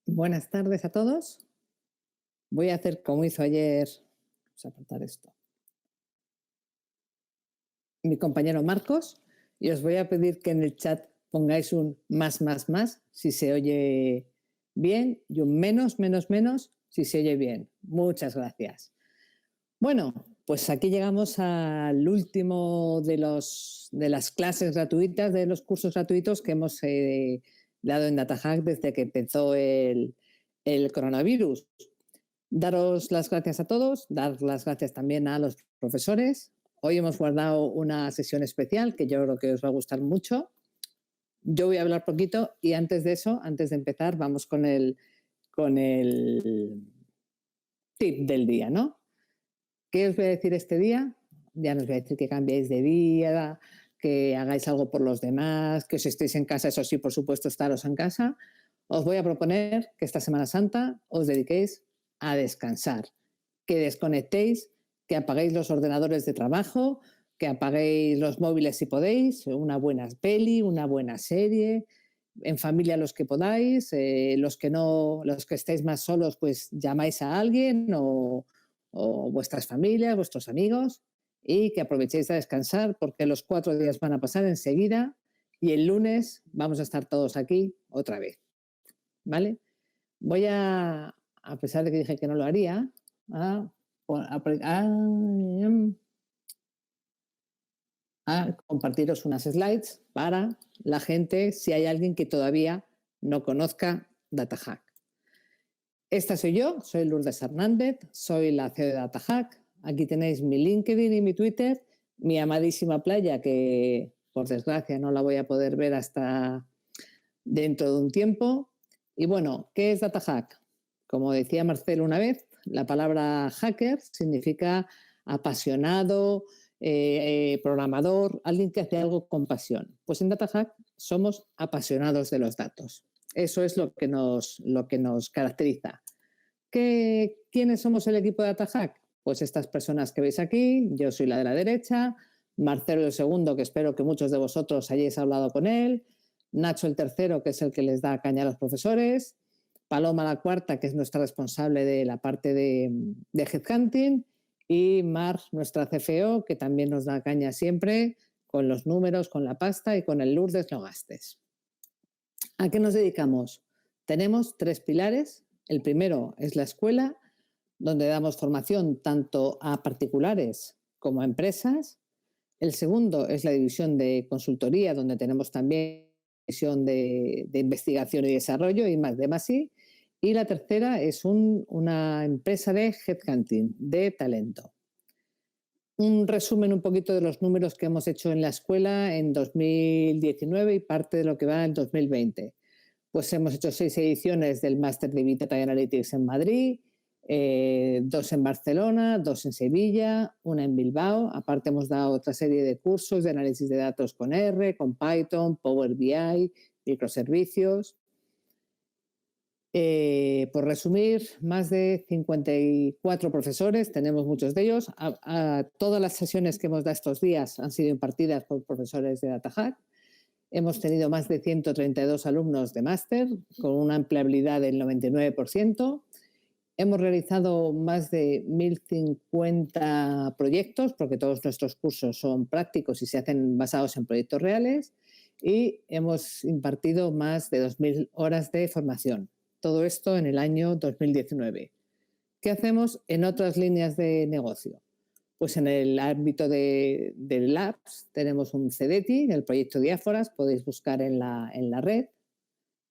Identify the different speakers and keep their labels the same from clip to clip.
Speaker 1: Buenas tardes a todos. Voy a hacer como hizo ayer, vamos a apartar esto, mi compañero Marcos, y os voy a pedir que en el chat pongáis un más si se oye bien y un menos si se oye bien. Muchas gracias. Bueno, pues aquí llegamos al último de las clases gratuitas, de los cursos gratuitos que hemos dado en DataHack desde que empezó el coronavirus. Daros las gracias a todos, dar las gracias también a los profesores. Hoy hemos guardado una sesión especial que yo creo que os va a gustar mucho. Yo voy a hablar poquito y antes de eso, antes de empezar, vamos con el tip del día, ¿no? ¿Qué os voy a decir este día? Ya nos voy a decir que cambiéis de día, que hagáis algo por los demás, que os estéis en casa, eso sí, por supuesto, estaros en casa. Os voy a proponer que esta Semana Santa os dediquéis a descansar, que desconectéis, que apaguéis los ordenadores de trabajo, que apaguéis los móviles si podéis, una buena peli, una buena serie, en familia los que podáis, los que estéis más solos, pues llamáis a alguien o vuestras familias, vuestros amigos, y que aprovechéis a descansar porque los 4 días van a pasar enseguida y el lunes vamos a estar todos aquí otra vez. ¿Vale? Voy a pesar de que dije que no lo haría, a compartiros unas slides para la gente, si hay alguien que todavía no conozca DataHack. Esta soy yo, soy Lourdes Hernández, soy la CEO de DataHack. Aquí tenéis mi LinkedIn y mi Twitter, mi amadísima playa, que por desgracia no la voy a poder ver hasta dentro de un tiempo. Y bueno, ¿qué es DataHack? Como decía Marcelo una vez, la palabra hacker significa apasionado, programador, alguien que hace algo con pasión. Pues en DataHack somos apasionados de los datos. Eso es lo que nos caracteriza. ¿Quiénes somos el equipo de DataHack? Pues estas personas que veis aquí, yo soy la de la derecha, Marcelo el segundo, que espero que muchos de vosotros hayáis hablado con él, Nacho el tercero, que es el que les da caña a los profesores, Paloma la cuarta, que es nuestra responsable de la parte de headhunting, y Mar, nuestra CFO, que también nos da caña siempre con los números, con la pasta y con el Lourdes no gastes. ¿A qué nos dedicamos? Tenemos 3 pilares. El primero es la escuela, donde damos formación tanto a particulares como a empresas. El segundo es la división de consultoría, donde tenemos también división de investigación y desarrollo y más de I+I. Y la tercera es una empresa de headhunting, de talento. Un resumen un poquito de los números que hemos hecho en la escuela en 2019 y parte de lo que va en 2020. Pues hemos hecho 6 ediciones del Máster de Big Data Analytics en Madrid, 2 en Barcelona, 2 en Sevilla, 1 en Bilbao. Aparte hemos dado otra serie de cursos de análisis de datos con R, con Python, Power BI, microservicios. Por resumir, más de 54 profesores, tenemos muchos de ellos. Todas las sesiones que hemos dado estos días han sido impartidas por profesores de DataHack. Hemos tenido más de 132 alumnos de máster, con una empleabilidad del 99%. Hemos realizado más de 1.050 proyectos, porque todos nuestros cursos son prácticos y se hacen basados en proyectos reales. Y hemos impartido más de 2.000 horas de formación. Todo esto en el año 2019. ¿Qué hacemos en otras líneas de negocio? Pues en el ámbito de Labs tenemos un CDETI, el proyecto Diáforas, podéis buscar en la red,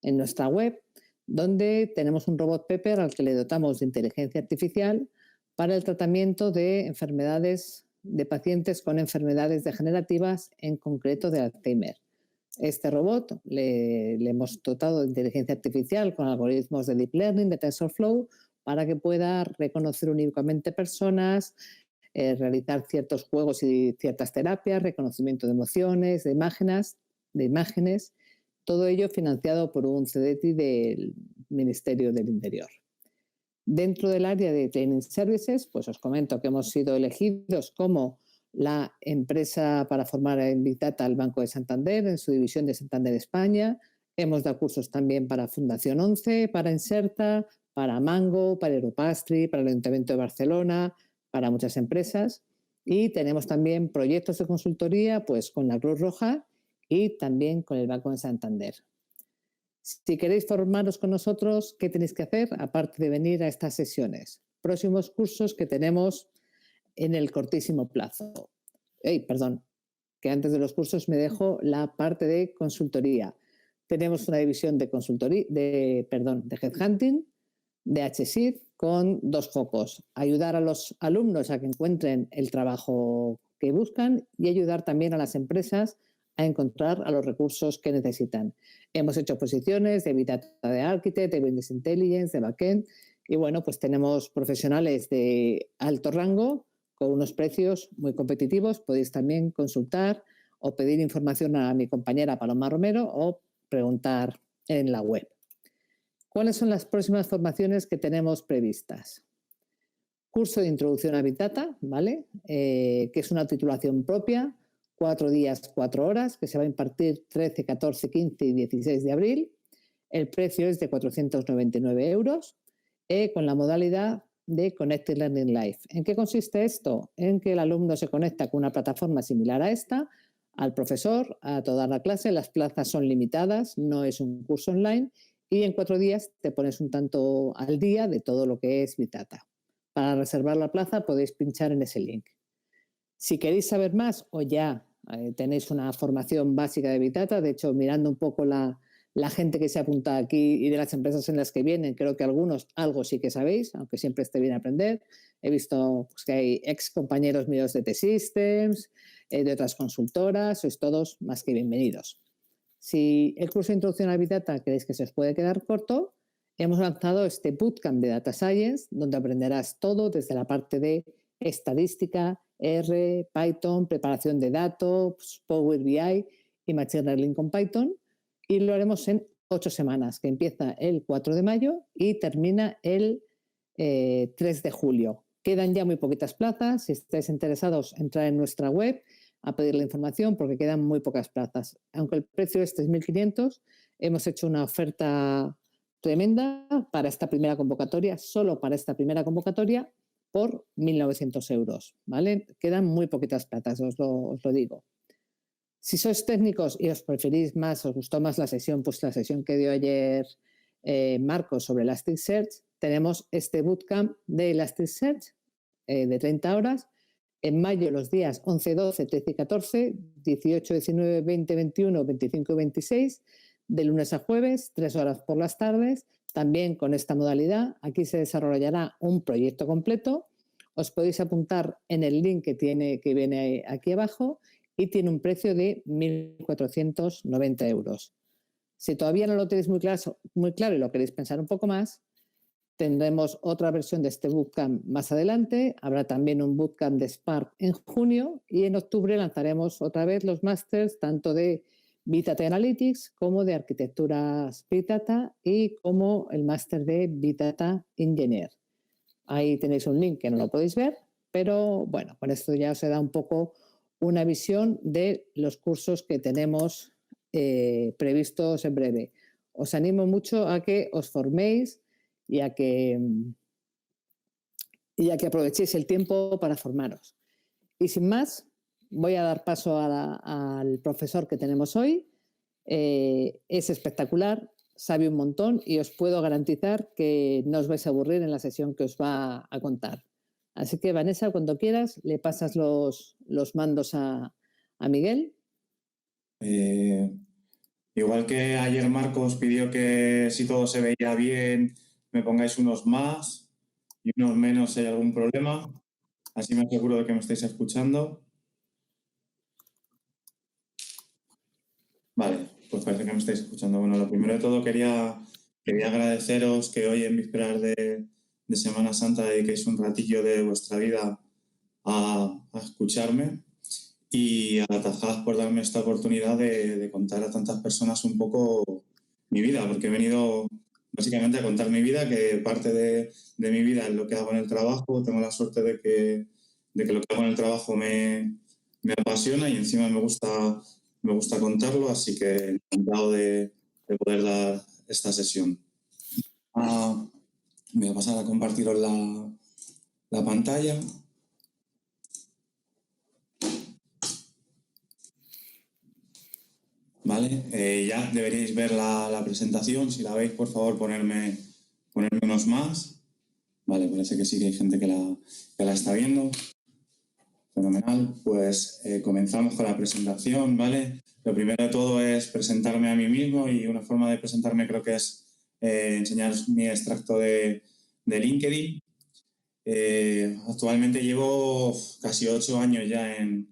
Speaker 1: en nuestra web, donde tenemos un robot Pepper al que le dotamos de inteligencia artificial para el tratamiento de enfermedades, de pacientes con enfermedades degenerativas, en concreto de Alzheimer. Este robot le hemos dotado de inteligencia artificial con algoritmos de Deep Learning, de TensorFlow, para que pueda reconocer únicamente personas, realizar ciertos juegos y ciertas terapias, reconocimiento de emociones, de imágenes, todo ello financiado por un CDETI del Ministerio del Interior. Dentro del área de Training Services, pues os comento que hemos sido elegidos como la empresa para formar en Big Data al Banco de Santander, en su división de Santander España. Hemos dado cursos también para Fundación 11, para Inserta, para Mango, para Europastry, para el Ayuntamiento de Barcelona, para muchas empresas. Y tenemos también proyectos de consultoría pues, con la Cruz Roja y también con el Banco de Santander. Si queréis formaros con nosotros, ¿qué tenéis que hacer? Aparte de venir a estas sesiones. Próximos cursos que tenemos en el cortísimo plazo. Perdón, que antes de los cursos me dejo la parte de consultoría. Tenemos una división de consultoría, de headhunting, de HSID, con 2 focos. Ayudar a los alumnos a que encuentren el trabajo que buscan y ayudar también a las empresas a encontrar a los recursos que necesitan. Hemos hecho posiciones de Big Data de Architect, de Business Intelligence, de Backend, y bueno, pues tenemos profesionales de alto rango con unos precios muy competitivos. Podéis también consultar o pedir información a mi compañera Paloma Romero o preguntar en la web. ¿Cuáles son las próximas formaciones que tenemos previstas? Curso de introducción a Big Data, ¿vale? Que es una titulación propia, 4 días, 4 horas, que se va a impartir 13, 14, 15 y 16 de abril. El precio es de 499 euros, con la modalidad de Connected Learning Live. ¿En qué consiste esto? En que el alumno se conecta con una plataforma similar a esta, al profesor, a toda la clase. Las plazas son limitadas, no es un curso online, y en 4 días te pones un tanto al día de todo lo que es Big Data. Para reservar la plaza podéis pinchar en ese link. Si queréis saber más o ya tenéis una formación básica de Big Data, de hecho, mirando un poco la gente que se apunta aquí y de las empresas en las que vienen, creo que algunos algo sí que sabéis, aunque siempre esté bien aprender. He visto pues, que hay ex compañeros míos de T-Systems, de otras consultoras, sois todos más que bienvenidos. Si el curso de introducción a Big Data creéis que se os puede quedar corto, hemos lanzado este bootcamp de Data Science, donde aprenderás todo desde la parte de estadística, R, Python, preparación de datos, Power BI y Machine Learning con Python, y lo haremos en 8 semanas, que empieza el 4 de mayo y termina el 3 de julio. Quedan ya muy poquitas plazas. Si estáis interesados, entrar en nuestra web a pedir la información porque quedan muy pocas plazas. Aunque el precio es 3.500, hemos hecho una oferta tremenda para esta primera convocatoria, solo para esta primera convocatoria, por 1.900 euros, ¿vale? Quedan muy poquitas plazas, os lo digo. Si sois técnicos y os preferís más, os gustó más la sesión, pues la sesión que dio ayer Marcos sobre Elasticsearch, tenemos este bootcamp de Elasticsearch de 30 horas, en mayo los días 11, 12, 13 y 14, 18, 19, 20, 21, 25 y 26, de lunes a jueves, 3 horas por las tardes, también con esta modalidad. Aquí se desarrollará un proyecto completo. Os podéis apuntar en el link que viene aquí abajo y tiene un precio de 1.490 euros. Si todavía no lo tenéis muy claro y lo queréis pensar un poco más, tendremos otra versión de este bootcamp más adelante. Habrá también un bootcamp de Spark en junio y en octubre lanzaremos otra vez los másters tanto de Big Data Analytics como de arquitecturas Big Data y como el máster de Big Data Engineer. Ahí tenéis un link que no lo podéis ver, pero bueno, con esto ya os da un poco una visión de los cursos que tenemos previstos en breve. Os animo mucho a que os forméis y a que aprovechéis el tiempo para formaros. Y sin más, voy a dar paso al profesor que tenemos hoy. Es espectacular, sabe un montón y os puedo garantizar que no os vais a aburrir en la sesión que os va a contar. Así que, Vanessa, cuando quieras, le pasas los mandos a Miguel.
Speaker 2: Igual que ayer Marcos pidió que si todo se veía bien, me pongáis unos más y unos menos si hay algún problema. Así me aseguro de que me estáis escuchando. Vale, pues parece que me estáis escuchando. Bueno, lo primero de todo quería agradeceros que hoy en vísperas de Semana Santa dediquéis un ratillo de vuestra vida a escucharme y a Datahack por darme esta oportunidad de contar a tantas personas un poco mi vida, porque he venido básicamente a contar mi vida, que parte de mi vida es lo que hago en el trabajo. Tengo la suerte de que lo que hago en el trabajo me apasiona y encima me gusta contarlo, así que encantado de de poder dar esta sesión. Voy a pasar a compartiros la pantalla. Vale, ya deberíais ver la presentación. Si la veis, por favor, ponerme unos más. Vale, parece que sí que hay gente que la está viendo. Fenomenal. Pues comenzamos con la presentación, ¿vale? Lo primero de todo es presentarme a mí mismo, y una forma de presentarme creo que es enseñaros mi extracto de LinkedIn. Actualmente llevo casi 8 años ya en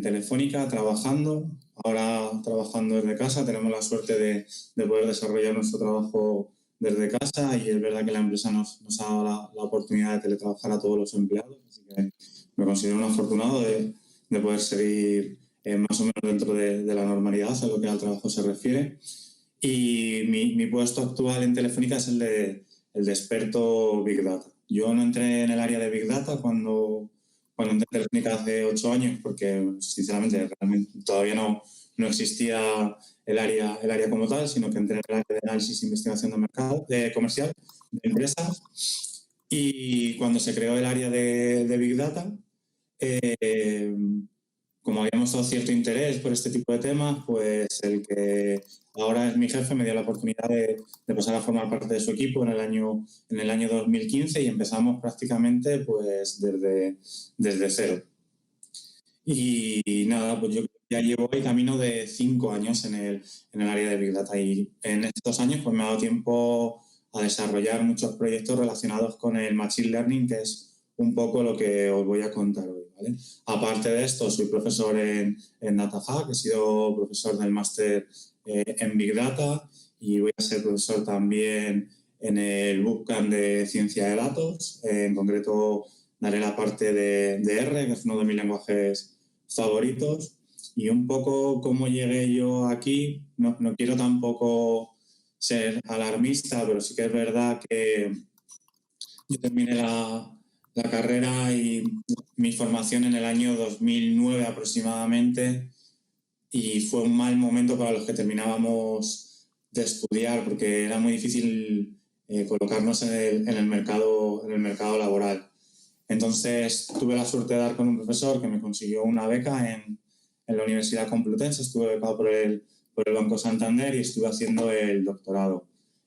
Speaker 2: Telefónica trabajando. Ahora trabajando desde casa, tenemos la suerte de poder desarrollar nuestro trabajo desde casa, y es verdad que la empresa nos ha dado la oportunidad de teletrabajar a todos los empleados, así que me considero un afortunado de poder seguir más o menos dentro de la normalidad a lo que al trabajo se refiere. Y mi puesto actual en Telefónica es el de experto Big Data. Yo no entré en el área de Big Data cuando entré en Telefónica hace 8 años, porque sinceramente realmente todavía no existía el área como tal, sino que entré en el área de análisis e investigación de mercado, de comercial, de empresas. Y cuando se creó el área de Big Data, como habíamos dado cierto interés por este tipo de temas, pues el que ahora es mi jefe me dio la oportunidad de pasar a formar parte de su equipo en el año 2015, y empezamos prácticamente pues desde cero. Y nada, pues yo ya llevo el camino de 5 años en el área de Big Data, y en estos años pues me ha dado tiempo a desarrollar muchos proyectos relacionados con el Machine Learning, que es un poco lo que os voy a contar hoy, ¿vale? Aparte de esto, soy profesor en DataHack, he sido profesor del máster en Big Data, y voy a ser profesor también en el Bootcamp de Ciencia de Datos. En concreto, daré la parte de R, que es uno de mis lenguajes favoritos. Y un poco cómo llegué yo aquí, no quiero tampoco ser alarmista, pero sí que es verdad que yo terminé la carrera y mi formación en el año 2009 aproximadamente, y fue un mal momento para los que terminábamos de estudiar, porque era muy difícil colocarnos en el mercado laboral. Entonces tuve la suerte de dar con un profesor que me consiguió una beca en la Universidad Complutense. Estuve becado por el Banco Santander y estuve haciendo el doctorado.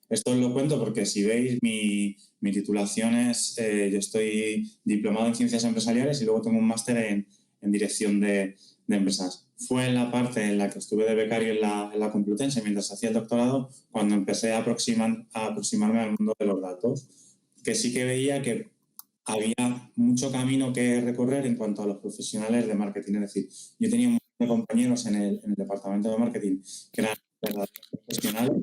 Speaker 2: Esto os lo cuento porque, si veis, mi titulación es, yo estoy diplomado en Ciencias Empresariales y luego tengo un máster en Dirección de Empresas. Fue en la parte en la que estuve de becario en la Complutense mientras hacía el doctorado cuando empecé a aproximarme al mundo de los datos, que sí que veía que había mucho camino que recorrer en cuanto a los profesionales de marketing. Es decir, yo tenía un montón de compañeros en el departamento de marketing que eran verdaderos profesionales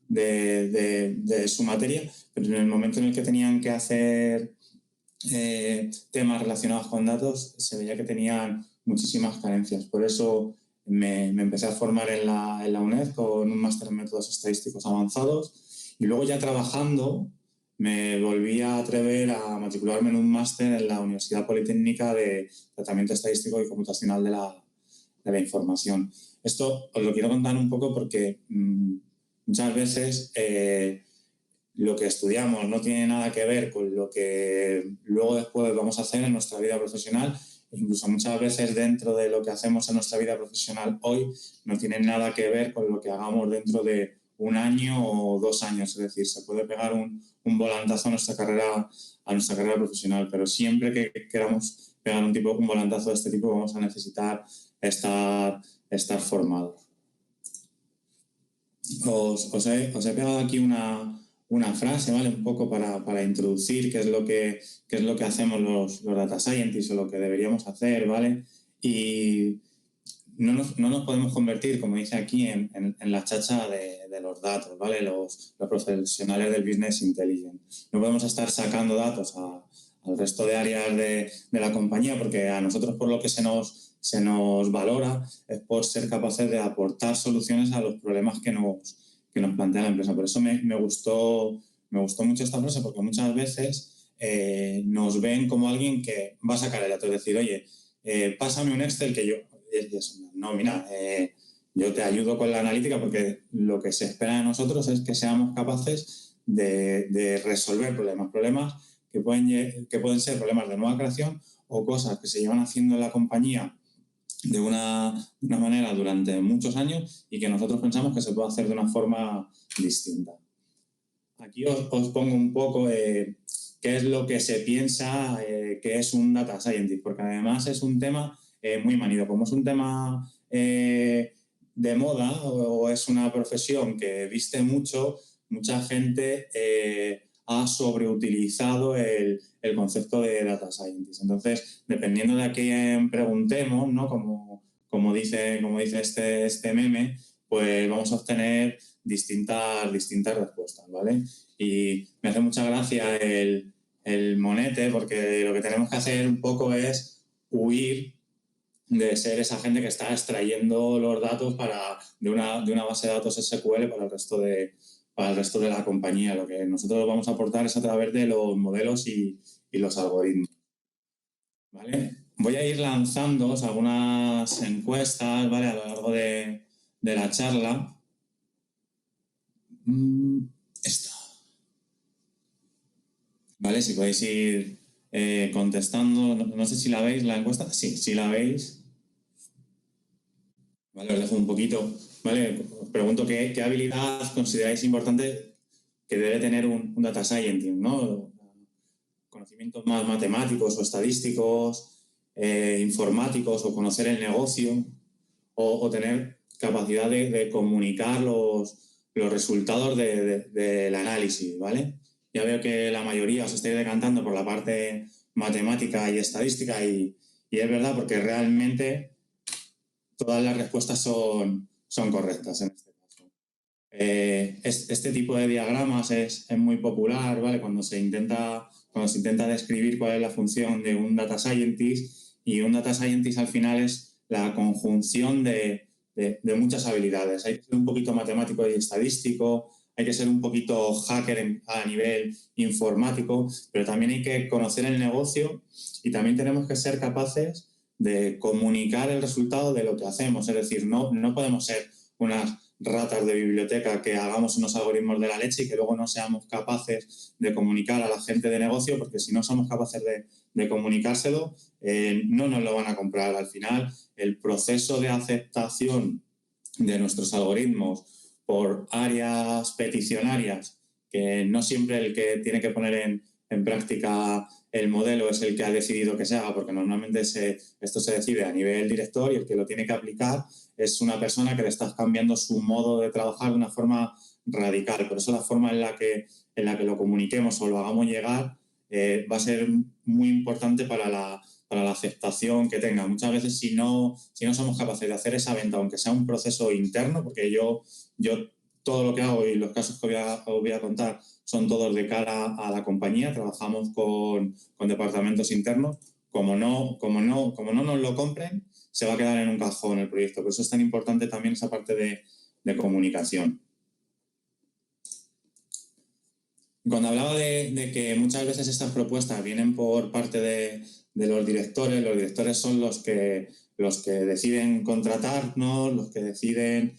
Speaker 2: de su materia, pero en el momento en el que tenían que hacer temas relacionados con datos, se veía que tenían muchísimas carencias. Por eso me empecé a formar en la UNED con un máster en métodos estadísticos avanzados, y luego, ya trabajando, me volví a atrever a matricularme en un máster en la Universidad Politécnica de Tratamiento Estadístico y Computacional de la Información. Esto os lo quiero contar un poco porque muchas veces lo que estudiamos no tiene nada que ver con lo que luego después vamos a hacer en nuestra vida profesional. Incluso muchas veces dentro de lo que hacemos en nuestra vida profesional hoy no tiene nada que ver con lo que hagamos dentro de 1 año o 2 años. Es decir, se puede pegar un volantazo a nuestra carrera profesional, pero siempre que queramos pegar un volantazo de este tipo vamos a necesitar estar formados. Os he pegado aquí una frase, ¿vale? Un poco para introducir qué es lo que hacemos los data scientists, o lo que deberíamos hacer, ¿vale? Y no nos podemos convertir, como dice aquí, en la chacha de los datos, ¿vale? Los profesionales del business intelligence. No podemos estar sacando datos al resto de áreas de la compañía, porque a nosotros por lo que se nos valora es por ser capaces de aportar soluciones a los problemas que nos plantea la empresa. Por eso me gustó mucho esta frase, porque muchas veces nos ven como alguien que va a sacar el dato, es decir, oye, pásame un Excel que yo... No, mira, yo te ayudo con la analítica porque lo que se espera de nosotros es que seamos capaces de resolver problemas que pueden ser problemas de nueva creación o cosas que se llevan haciendo en la compañía de una manera durante muchos años y que nosotros pensamos que se puede hacer de una forma distinta. Aquí os pongo un poco qué es lo que se piensa que es un data scientist, porque además es un tema muy manido. Como es un tema de moda o es una profesión que viste mucho, mucha gente ha sobreutilizado el concepto de data scientist. Entonces, dependiendo de a quién preguntemos, ¿no? Como dice este meme, pues vamos a obtener distintas respuestas, ¿vale? Y me hace mucha gracia el monete, porque lo que tenemos que hacer un poco es huir de ser esa gente que está extrayendo los datos de una base de datos SQL para el resto de la compañía. Lo que nosotros vamos a aportar es a través de los modelos y los algoritmos, ¿vale? Voy a ir lanzando algunas encuestas, ¿vale? A lo largo de la charla. Esto. ¿Vale? Si podéis ir contestando. No sé si la veis la encuesta. Sí la veis. Vale, os dejo un poquito. Vale, os pregunto qué habilidad consideráis importante que debe tener un data scientist, ¿no? Conocimientos más matemáticos o estadísticos, informáticos o conocer el negocio o tener capacidad de comunicar los resultados del análisis, ¿vale? Ya veo que la mayoría os estáis decantando por la parte matemática y estadística y es verdad porque realmente todas las respuestas son correctas en este caso. Este tipo de diagramas es muy popular, ¿vale? Cuando se intenta describir cuál es la función de un data scientist, y un data scientist al final es la conjunción de muchas habilidades. Hay que ser un poquito matemático y estadístico, hay que ser un poquito hacker a nivel informático, pero también hay que conocer el negocio y también tenemos que ser capaces de comunicar el resultado de lo que hacemos. Es decir, no podemos ser unas ratas de biblioteca que hagamos unos algoritmos de la leche y que luego no seamos capaces de comunicar a la gente de negocio, porque si no somos capaces de comunicárselo, no nos lo van a comprar. Al final, el proceso de aceptación de nuestros algoritmos por áreas peticionarias, que no siempre el que tiene que poner en práctica el modelo es el que ha decidido que se haga, porque normalmente esto se decide a nivel director y el que lo tiene que aplicar es una persona que le estás cambiando su modo de trabajar de una forma radical. Por eso la forma en la que lo comuniquemos o lo hagamos llegar va a ser muy importante para la aceptación que tenga. Muchas veces si no somos capaces de hacer esa venta, aunque sea un proceso interno, porque yo todo lo que hago y los casos que os voy a contar son todos de cara a la compañía, trabajamos con departamentos internos. Como no nos lo compren, se va a quedar en un cajón el proyecto. Por eso es tan importante también esa parte de comunicación. Cuando hablaba de que muchas veces estas propuestas vienen por parte de los directores son los que deciden contratarnos, los que deciden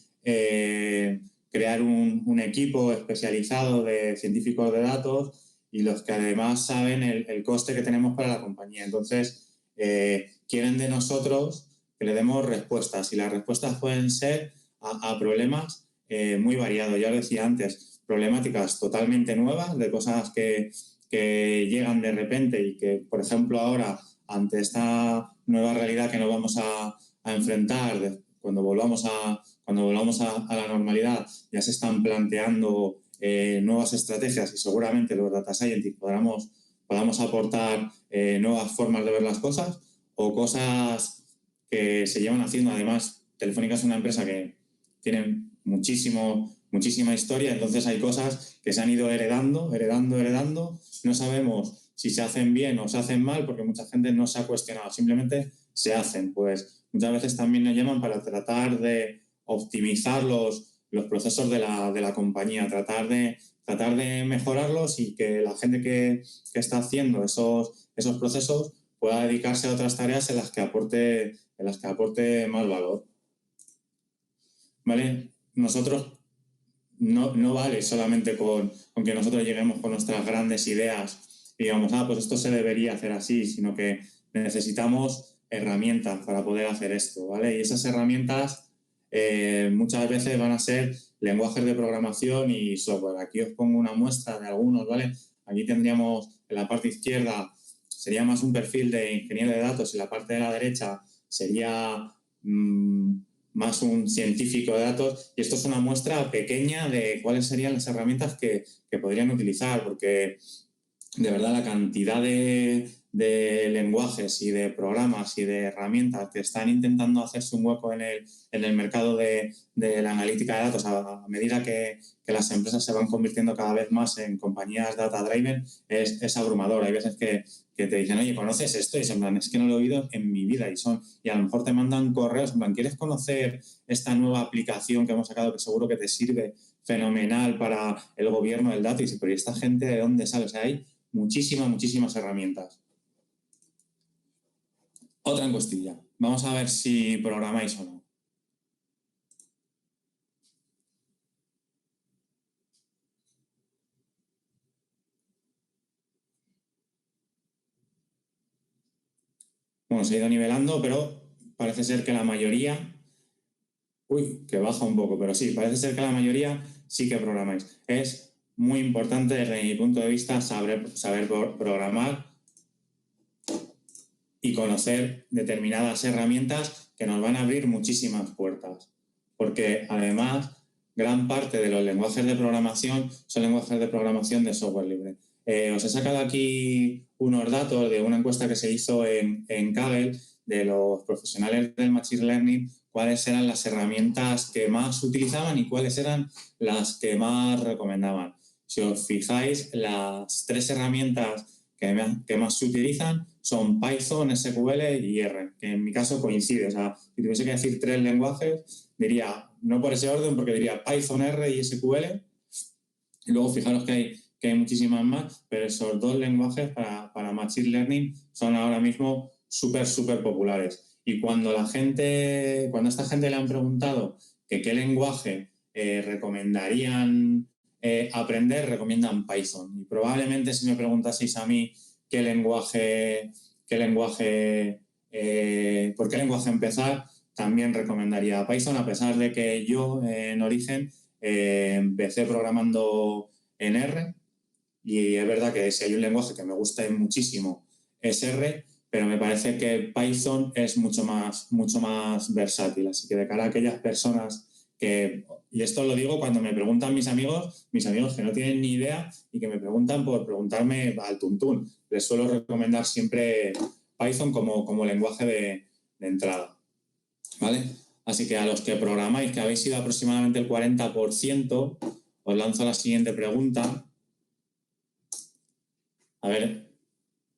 Speaker 2: crear un equipo especializado de científicos de datos y los que además saben el coste que tenemos para la compañía. Entonces, quieren de nosotros que le demos respuestas, y las respuestas pueden ser a problemas muy variados. Ya lo decía antes, problemáticas totalmente nuevas, de cosas que llegan de repente y que, por ejemplo, ahora, ante esta nueva realidad que nos vamos a enfrentar, cuando volvamos a la normalidad, ya se están planteando nuevas estrategias y seguramente los data scientists podamos aportar nuevas formas de ver las cosas o cosas que se llevan haciendo. Además, Telefónica es una empresa que tiene muchísima historia, entonces hay cosas que se han ido heredando. No sabemos si se hacen bien o se hacen mal porque mucha gente no se ha cuestionado, simplemente se hacen. Pues muchas veces también nos llaman para tratar de optimizar los procesos de la compañía, tratar de mejorarlos y que la gente que está haciendo esos procesos pueda dedicarse a otras tareas en las que aporte más valor. ¿vale? Nosotros no vale solamente con que nosotros lleguemos con nuestras grandes ideas y digamos, pues esto se debería hacer así, sino que necesitamos herramientas para poder hacer esto, ¿vale? Y esas herramientas muchas veces van a ser lenguajes de programación y software. Aquí os pongo una muestra de algunos, ¿vale? Aquí tendríamos en la parte izquierda, sería más un perfil de ingeniero de datos, y la parte de la derecha sería más un científico de datos, y esto es una muestra pequeña de cuáles serían las herramientas que podrían utilizar, porque de verdad la cantidad de lenguajes y de programas y de herramientas que están intentando hacerse un hueco en el mercado de la analítica de datos a medida que las empresas se van convirtiendo cada vez más en compañías data-driven es abrumador. Hay veces que te dicen, oye, ¿conoces esto? Y es en plan, es que no lo he oído en mi vida. Y a lo mejor te mandan correos, en plan, ¿quieres conocer esta nueva aplicación que hemos sacado que seguro que te sirve fenomenal para el gobierno del dato? Y dices, pero ¿y esta gente de dónde sale? O sea, hay muchísimas herramientas. Otra encuestilla. Vamos a ver si programáis o no. Bueno, se ha ido nivelando, pero parece ser que la mayoría... Uy, que baja un poco, pero sí, parece ser que la mayoría sí que programáis. Es muy importante desde mi punto de vista saber programar y conocer determinadas herramientas que nos van a abrir muchísimas puertas. Porque además, gran parte de los lenguajes de programación son lenguajes de programación de software libre. Os he sacado aquí unos datos de una encuesta que se hizo en Kaggle de los profesionales del Machine Learning, cuáles eran las herramientas que más utilizaban y cuáles eran las que más recomendaban. Si os fijáis, las 3 herramientas que más se utilizan son Python, SQL y R, que en mi caso coincide. O sea, si tuviese que decir 3 lenguajes, diría, no por ese orden, porque diría Python, R y SQL. Y luego fijaros que hay muchísimas más, pero esos 2 lenguajes para Machine Learning son ahora mismo súper populares. Y cuando esta gente le han preguntado que qué lenguaje recomendarían aprender, recomiendan Python. Y probablemente si me preguntaseis a mí por qué lenguaje empezar, también recomendaría Python, a pesar de que yo en origen empecé programando en R, y es verdad que si hay un lenguaje que me gusta muchísimo es R, pero me parece que Python es mucho más versátil. Así que de cara a aquellas personas que, y esto lo digo cuando me preguntan mis amigos que no tienen ni idea y que me preguntan por preguntarme al tuntún, les suelo recomendar siempre Python como lenguaje de entrada, ¿vale? Así que a los que programáis, que habéis sido aproximadamente el 40%, os lanzo la siguiente pregunta. A ver,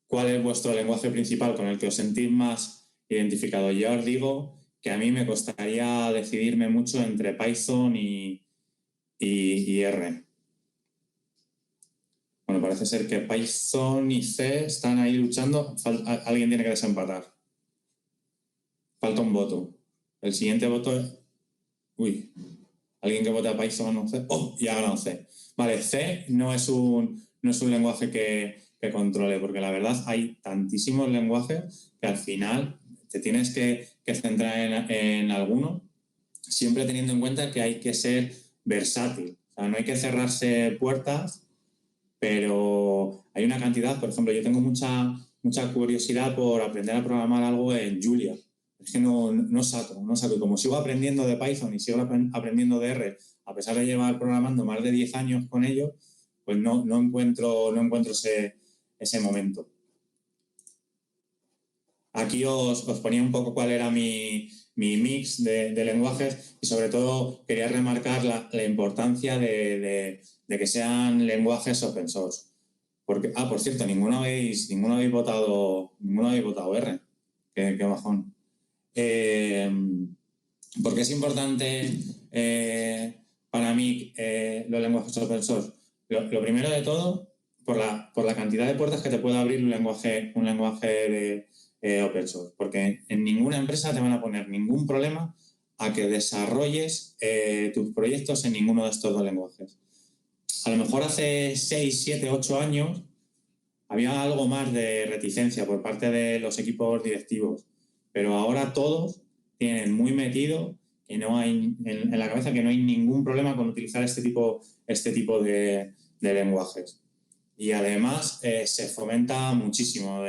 Speaker 2: ¿cuál es vuestro lenguaje principal con el que os sentís más identificado? Yo os digo que a mí me costaría decidirme mucho entre Python y R. Bueno, parece ser que Python y C están ahí luchando. Alguien tiene que desempatar. Falta un voto. El siguiente voto es... Uy, alguien que vote a Python o C. ¡Oh! Y ha ganado C. Vale, C no es un lenguaje que controle, porque la verdad hay tantísimos lenguajes que al final te tienes que centrar en alguno, siempre teniendo en cuenta que hay que ser versátil. O sea, no hay que cerrarse puertas, pero hay una cantidad. Por ejemplo, yo tengo mucha curiosidad por aprender a programar algo en Julia. Es que no saco. Y como sigo aprendiendo de Python y sigo aprendiendo de R, a pesar de llevar programando más de 10 años con ello, pues no encuentro ese momento. Aquí os ponía un poco cuál era mi mix de lenguajes, y sobre todo quería remarcar la importancia de que sean lenguajes open source. Porque, por cierto, ninguno habéis votado R. Qué bajón. ¿Por qué es importante para mí los lenguajes open source? Lo primero de todo, por la cantidad de puertas que te puede abrir un lenguaje de open source. Porque en ninguna empresa te van a poner ningún problema a que desarrolles tus proyectos en ninguno de estos dos lenguajes. A lo mejor hace 6, 7, 8 años había algo más de reticencia por parte de los equipos directivos, pero ahora todos tienen muy metido que no hay en la cabeza que no hay ningún problema con utilizar este tipo de lenguajes. Y además se fomenta muchísimo.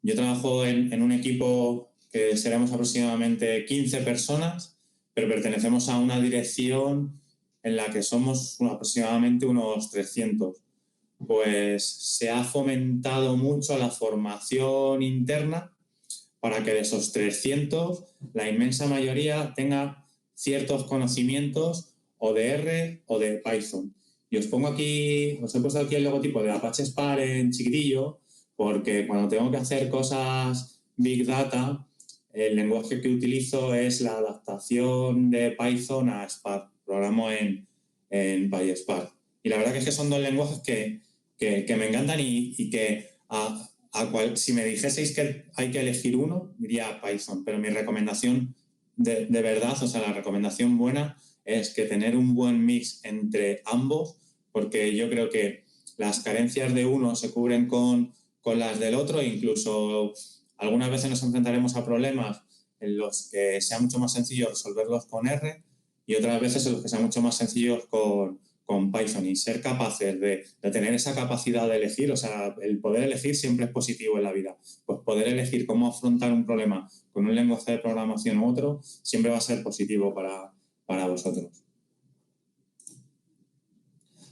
Speaker 2: Yo trabajo en un equipo que seremos aproximadamente 15 personas, pero pertenecemos a una dirección en la que somos aproximadamente unos 300. Pues se ha fomentado mucho la formación interna para que de esos 300 la inmensa mayoría tenga ciertos conocimientos o de R o de Python. Y os he puesto aquí el logotipo de Apache Spark en chiquitillo, porque cuando tengo que hacer cosas Big Data, el lenguaje que utilizo es la adaptación de Python a Spark. Programo en PySpark. Y la verdad que es que son dos lenguajes que me encantan y que si me dijeseis que hay que elegir uno, diría Python. Pero mi recomendación de verdad, o sea, la recomendación buena es que tener un buen mix entre ambos, porque yo creo que las carencias de uno se cubren con las del otro e incluso algunas veces nos enfrentaremos a problemas en los que sea mucho más sencillo resolverlos con R y otras veces en los que sea mucho más sencillo con Python, y ser capaces de tener esa capacidad de elegir, o sea, el poder elegir siempre es positivo en la vida. Pues poder elegir cómo afrontar un problema con un lenguaje de programación u otro siempre va a ser positivo para vosotros.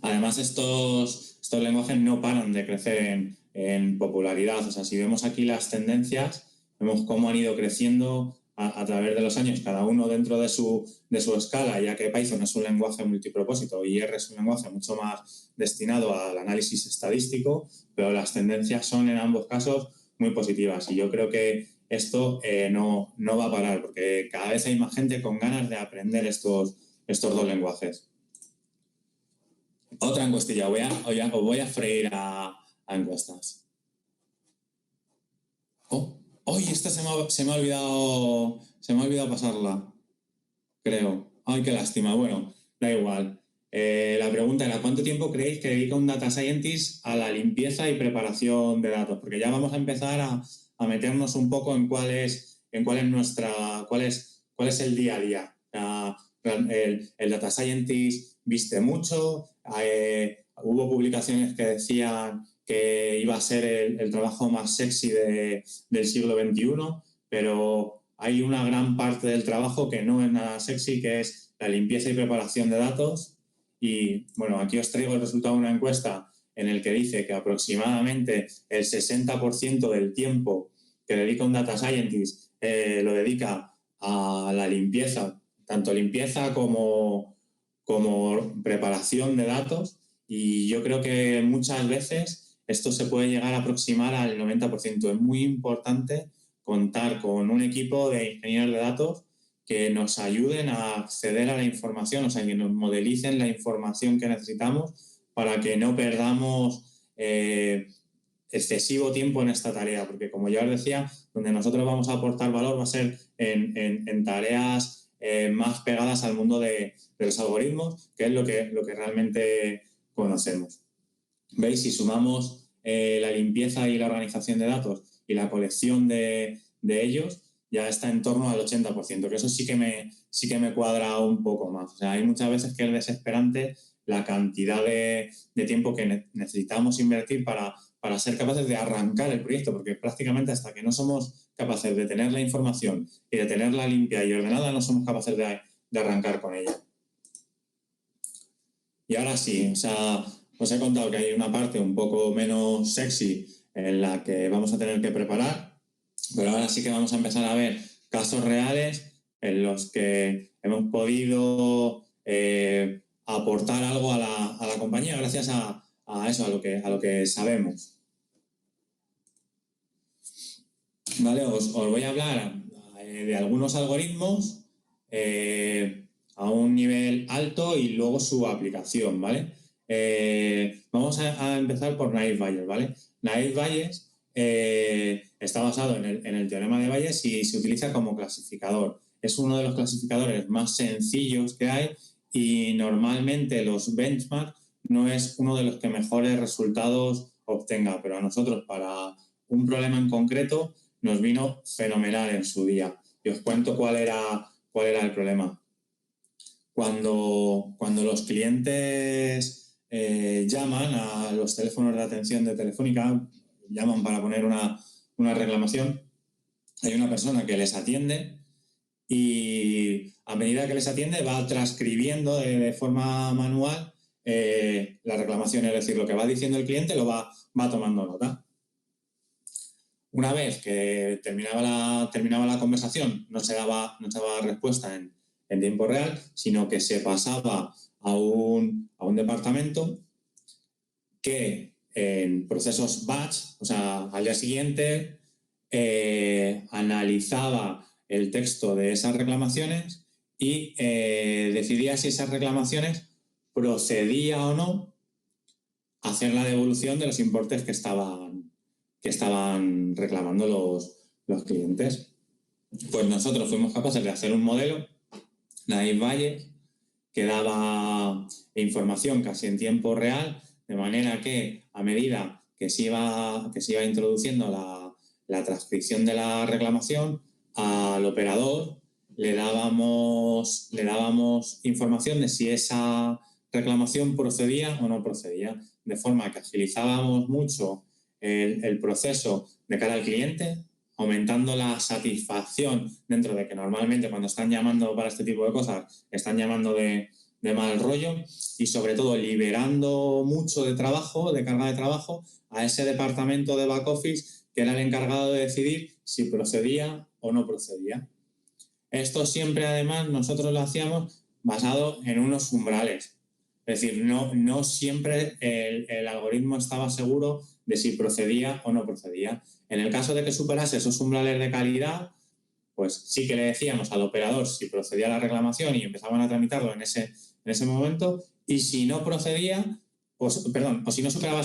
Speaker 2: Además, estos lenguajes no paran de crecer en popularidad. O sea, si vemos aquí las tendencias, vemos cómo han ido creciendo a través de los años, cada uno dentro de su escala, ya que Python es un lenguaje multipropósito y R es un lenguaje mucho más destinado al análisis estadístico, pero las tendencias son en ambos casos muy positivas. Y yo creo que esto no va a parar, porque cada vez hay más gente con ganas de aprender estos dos lenguajes. Otra encuestilla, os voy a freír a encuestas. Esta se me ha olvidado pasarla, creo. Ay, qué lástima. Bueno, da igual. La pregunta era, ¿cuánto tiempo creéis que dedica un data scientist a la limpieza y preparación de datos? Porque ya vamos a empezar a meternos un poco en cuál es el día a día. El data scientist viste mucho, hubo publicaciones que decían que iba a ser el trabajo más sexy del siglo XXI, pero hay una gran parte del trabajo que no es nada sexy, que es la limpieza y preparación de datos. Y bueno, aquí os traigo el resultado de una encuesta en el que dice que aproximadamente el 60% del tiempo que dedica un data scientist lo dedica a la limpieza, tanto limpieza como preparación de datos. Y yo creo que muchas veces esto se puede llegar a aproximar al 90%. Es muy importante contar con un equipo de ingenieros de datos que nos ayuden a acceder a la información, o sea, que nos modelicen la información que necesitamos para que no perdamos excesivo tiempo en esta tarea, porque como ya os decía, donde nosotros vamos a aportar valor va a ser en tareas más pegadas al mundo de los algoritmos, que es lo que realmente conocemos. ¿Veis? Si sumamos la limpieza y la organización de datos y la colección de ellos, ya está en torno al 80%, que eso sí que me cuadra un poco más. O sea, hay muchas veces que es desesperante la cantidad de tiempo que necesitamos invertir para ser capaces de arrancar el proyecto, porque prácticamente hasta que no somos capaces de tener la información y de tenerla limpia y ordenada, no somos capaces de arrancar con ella. Y ahora sí, o sea, os he contado que hay una parte un poco menos sexy en la que vamos a tener que preparar, pero ahora sí que vamos a empezar a ver casos reales en los que hemos podido aportar algo a la compañía gracias a eso, a lo que sabemos. Vale, os voy a hablar de algunos algoritmos a un nivel alto y luego su aplicación, ¿vale? Vamos a empezar por Naïf-Bayes, ¿vale? Naïf-Bayes está basado en el teorema de Bayes y se utiliza como clasificador. es uno de los clasificadores más sencillos que hay y normalmente los benchmark no es uno de los que mejores resultados obtenga, pero a nosotros para un problema en concreto nos vino fenomenal en su día. Y os cuento cuál era el problema. Cuando los clientes llaman a los teléfonos de atención de Telefónica, llaman para poner una reclamación, hay una persona que les atiende y a medida que les atiende va transcribiendo de forma manual la reclamación, es decir, lo que va diciendo el cliente lo va tomando nota. Una vez que terminaba la conversación, no se daba respuesta en tiempo real, sino que se pasaba a un departamento que en procesos batch, o sea, al día siguiente, analizaba el texto de esas reclamaciones y decidía si esas reclamaciones procedía o no a hacer la devolución de los importes que estaban reclamando los clientes. Pues nosotros fuimos capaces de hacer un modelo, Naïve Bayes, que daba información casi en tiempo real, de manera que a medida que se iba introduciendo la transcripción de la reclamación, al operador le dábamos información de si esa reclamación procedía o no procedía, de forma que agilizábamos mucho el proceso de cara al cliente, aumentando la satisfacción dentro de que normalmente cuando están llamando para este tipo de cosas están llamando de mal rollo, y sobre todo liberando mucho de trabajo, de carga de trabajo, a ese departamento de back office que era el encargado de decidir si procedía o no procedía. Esto siempre, además, nosotros lo hacíamos basado en unos umbrales. Es decir, no siempre el algoritmo estaba seguro de si procedía o no procedía. En el caso de que superase esos umbrales de calidad, pues sí que le decíamos al operador si procedía la reclamación y empezaban a tramitarlo en ese momento, y si no procedía, o si no superaba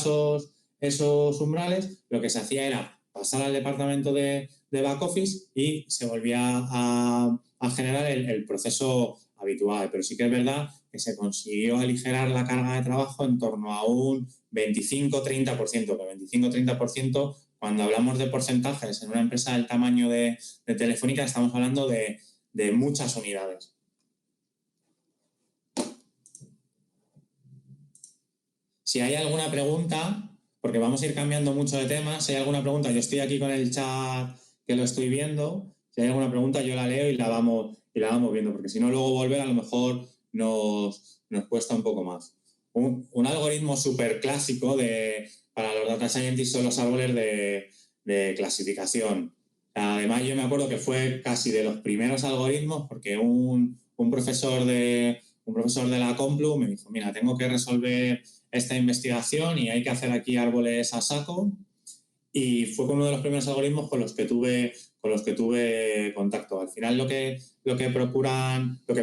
Speaker 2: esos umbrales, lo que se hacía era pasar al departamento de back office y se volvía a generar el proceso habitual. Pero sí que es verdad que se consiguió aligerar la carga de trabajo en torno a un 25-30%, que 25-30%, cuando hablamos de porcentajes en una empresa del tamaño de Telefónica, estamos hablando de muchas unidades. Si hay alguna pregunta, porque vamos a ir cambiando mucho de temas, si hay alguna pregunta, yo estoy aquí con el chat que lo estoy viendo, si hay alguna pregunta yo la leo y la vamos viendo, porque si no luego volver a lo mejor nos cuesta un poco más. Un algoritmo súper clásico para los data scientists son los árboles de clasificación. Además, yo me acuerdo que fue casi de los primeros algoritmos, porque un profesor de la Complu me dijo, mira, tengo que resolver esta investigación y hay que hacer aquí árboles a saco, y fue con uno de los primeros algoritmos con los que tuve contacto. Al final lo que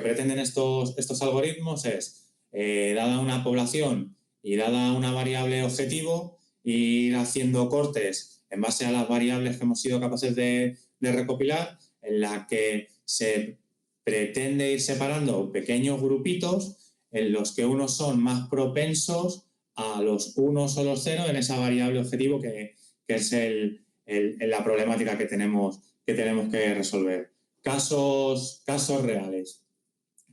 Speaker 2: pretenden estos algoritmos es, dada una población y dada una variable objetivo, ir haciendo cortes en base a las variables que hemos sido capaces de recopilar, en la que se pretende ir separando pequeños grupitos en los que unos son más propensos a los unos o los ceros en esa variable objetivo que es la problemática que tenemos que resolver. Casos reales.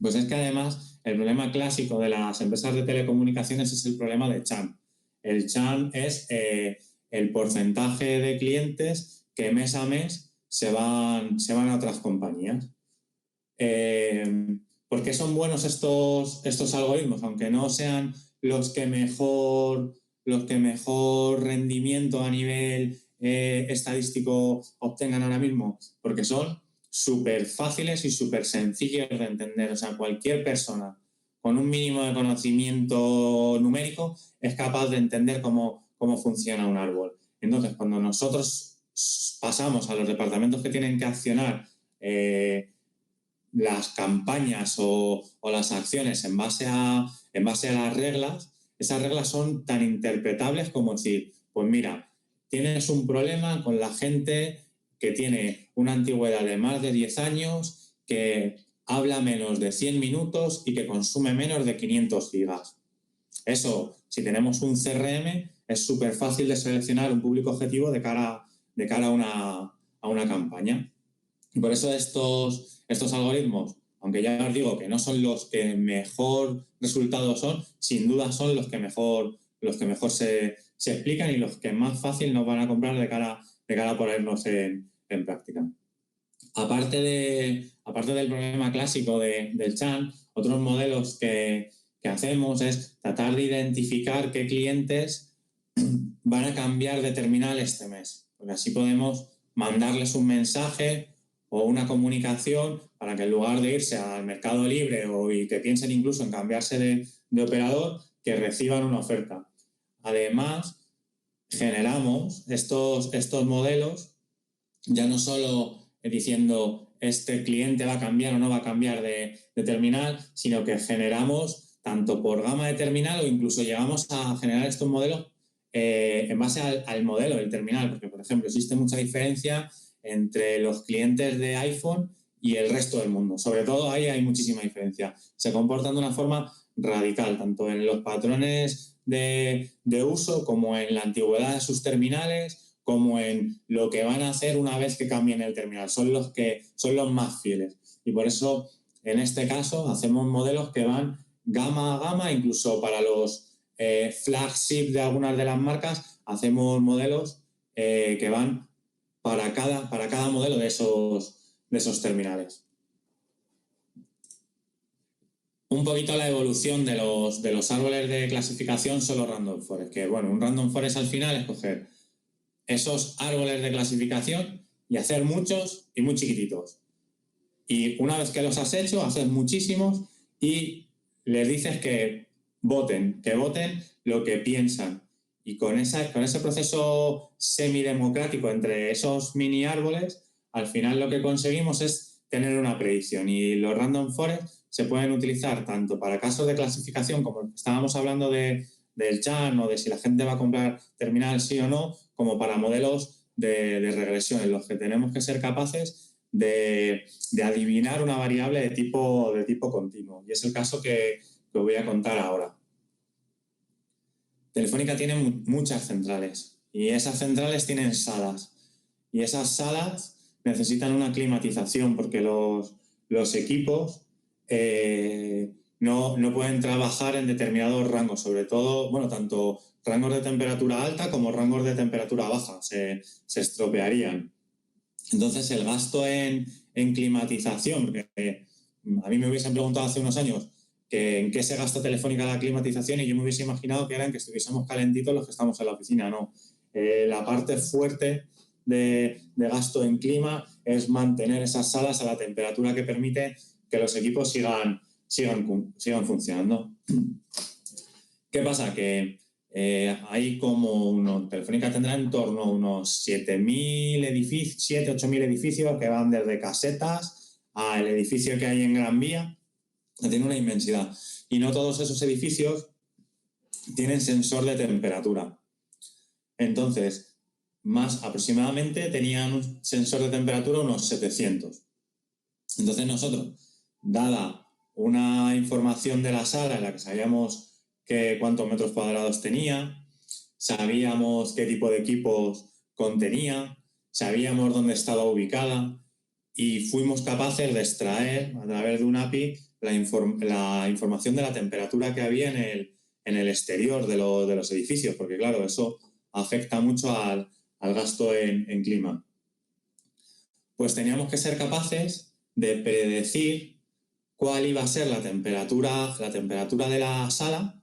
Speaker 2: Pues es que además el problema clásico de las empresas de telecomunicaciones es el problema de churn. El churn es el porcentaje de clientes que mes a mes se van a otras compañías. ¿Por qué son buenos estos algoritmos? Aunque no sean los que mejor rendimiento a nivel estadístico obtengan ahora mismo, porque son súper fáciles y súper sencillos de entender. O sea, cualquier persona con un mínimo de conocimiento numérico es capaz de entender cómo funciona un árbol. Entonces, cuando nosotros pasamos a los departamentos que tienen que accionar las campañas o las acciones en base a las reglas, esas reglas son tan interpretables como decir, pues mira, tienes un problema con la gente que tiene una antigüedad de más de 10 años, que habla menos de 100 minutos y que consume menos de 500 gigas. Eso, si tenemos un CRM, es súper fácil de seleccionar un público objetivo de cara a una campaña. Y por eso estos algoritmos, aunque ya os digo que no son los que mejor resultados son, sin duda son los que mejor se explican y los que más fácil nos van a comprar de cara a ponernos en práctica. Aparte del problema clásico del CHAN, otros modelos que hacemos es tratar de identificar qué clientes van a cambiar de terminal este mes, porque así podemos mandarles un mensaje o una comunicación para que en lugar de irse al Mercado Libre y que piensen incluso en cambiarse de operador, que reciban una oferta. Además, generamos estos modelos ya no solo diciendo este cliente va a cambiar o no va a cambiar de terminal, sino que generamos tanto por gama de terminal o incluso llegamos a generar estos modelos en base al modelo del terminal, porque, por ejemplo, existe mucha diferencia entre los clientes de iPhone y el resto del mundo. Sobre todo ahí hay muchísima diferencia. Se comportan de una forma radical, tanto en los patrones de uso como en la antigüedad de sus terminales, como en lo que van a hacer una vez que cambien el terminal. Son los más fieles. Y por eso, en este caso, hacemos modelos que van gama a gama, incluso para los flagship de algunas de las marcas, hacemos modelos que van para cada modelo de esos terminales. Un poquito la evolución de los árboles de clasificación son los random forest, que bueno, un random forest al final es coger esos árboles de clasificación y hacer muchos y muy chiquititos. Y una vez que los has hecho, haces muchísimos y les dices que voten lo que piensan. Y con ese proceso semidemocrático entre esos mini árboles, al final lo que conseguimos es tener una predicción. Y los random forest se pueden utilizar tanto para casos de clasificación, como estábamos hablando del CHAN o de si la gente va a comprar terminal sí o no, como para modelos de regresión, en los que tenemos que ser capaces de adivinar una variable de tipo continuo. Y es el caso que os voy a contar ahora. Telefónica tiene muchas centrales y esas centrales tienen salas. Y esas salas necesitan una climatización porque los equipos no pueden trabajar en determinados rangos, sobre todo, bueno, tanto rangos de temperatura alta como rangos de temperatura baja, se estropearían. Entonces, el gasto en climatización, porque a mí me hubiesen preguntado hace unos años en qué se gasta Telefónica la climatización y yo me hubiese imaginado que era en que estuviésemos calentitos los que estamos en la oficina, no. La parte fuerte de gasto en clima es mantener esas salas a la temperatura que permite que los equipos sigan funcionando. ¿Qué pasa? Que hay como Telefónica tendrá en torno a unos 7.000 edificios, 8.000 edificios que van desde casetas al edificio que hay en Gran Vía, que tiene una inmensidad. Y no todos esos edificios tienen sensor de temperatura. Entonces, más aproximadamente tenían un sensor de temperatura unos 700. Entonces nosotros, dada una información de la sala en la que sabíamos cuántos metros cuadrados tenía, sabíamos qué tipo de equipos contenía, sabíamos dónde estaba ubicada y fuimos capaces de extraer a través de un API la información de la temperatura que había en el exterior de los edificios, porque claro, eso afecta mucho al gasto en clima. Pues teníamos que ser capaces de predecir cuál iba a ser la temperatura de la sala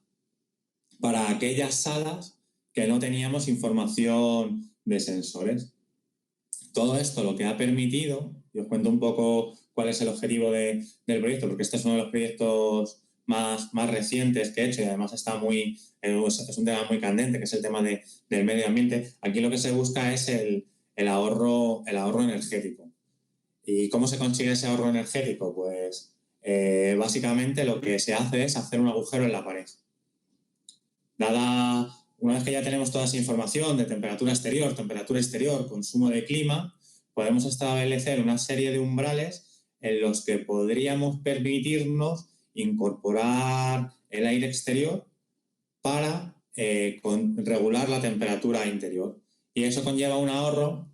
Speaker 2: para aquellas salas que no teníamos información de sensores. Todo esto lo que ha permitido, y os cuento un poco cuál es el objetivo del proyecto, porque este es uno de los proyectos más recientes que he hecho y además es un tema muy candente, que es el tema del medio ambiente. Aquí lo que se busca es el ahorro energético. ¿Y cómo se consigue ese ahorro energético? Pues básicamente lo que se hace es hacer un agujero en la pared. Una vez que ya tenemos toda esa información de temperatura exterior, consumo de clima, podemos establecer una serie de umbrales en los que podríamos permitirnos incorporar el aire exterior para regular la temperatura interior. Y eso conlleva un ahorro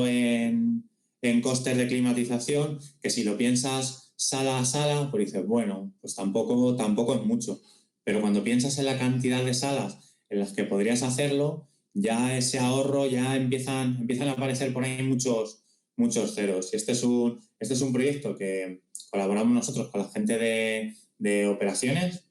Speaker 2: en costes de climatización, que si lo piensas sala a sala, pues dices, bueno, pues tampoco es mucho. Pero cuando piensas en la cantidad de salas en las que podrías hacerlo, ya ese ahorro ya empiezan a aparecer por ahí muchos ceros. Y este es un proyecto que colaboramos nosotros con la gente de operaciones,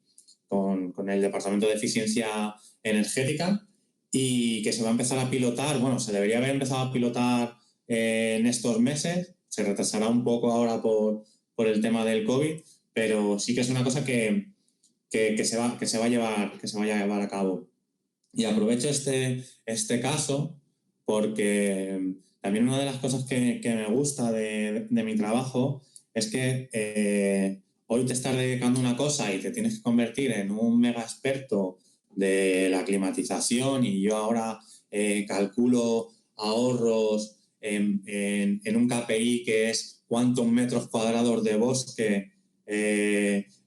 Speaker 2: con el Departamento de Eficiencia Energética, y que se va a empezar a pilotar, bueno, se debería haber empezado a pilotar en estos meses, se retrasará un poco ahora por el tema del COVID, pero sí que es una cosa que se va a llevar a cabo. Y aprovecho este caso porque también una de las cosas que me gusta de mi trabajo es que hoy te estás dedicando a una cosa y te tienes que convertir en un mega experto de la climatización, y yo ahora calculo ahorros en un KPI que es cuántos metros cuadrados de bosque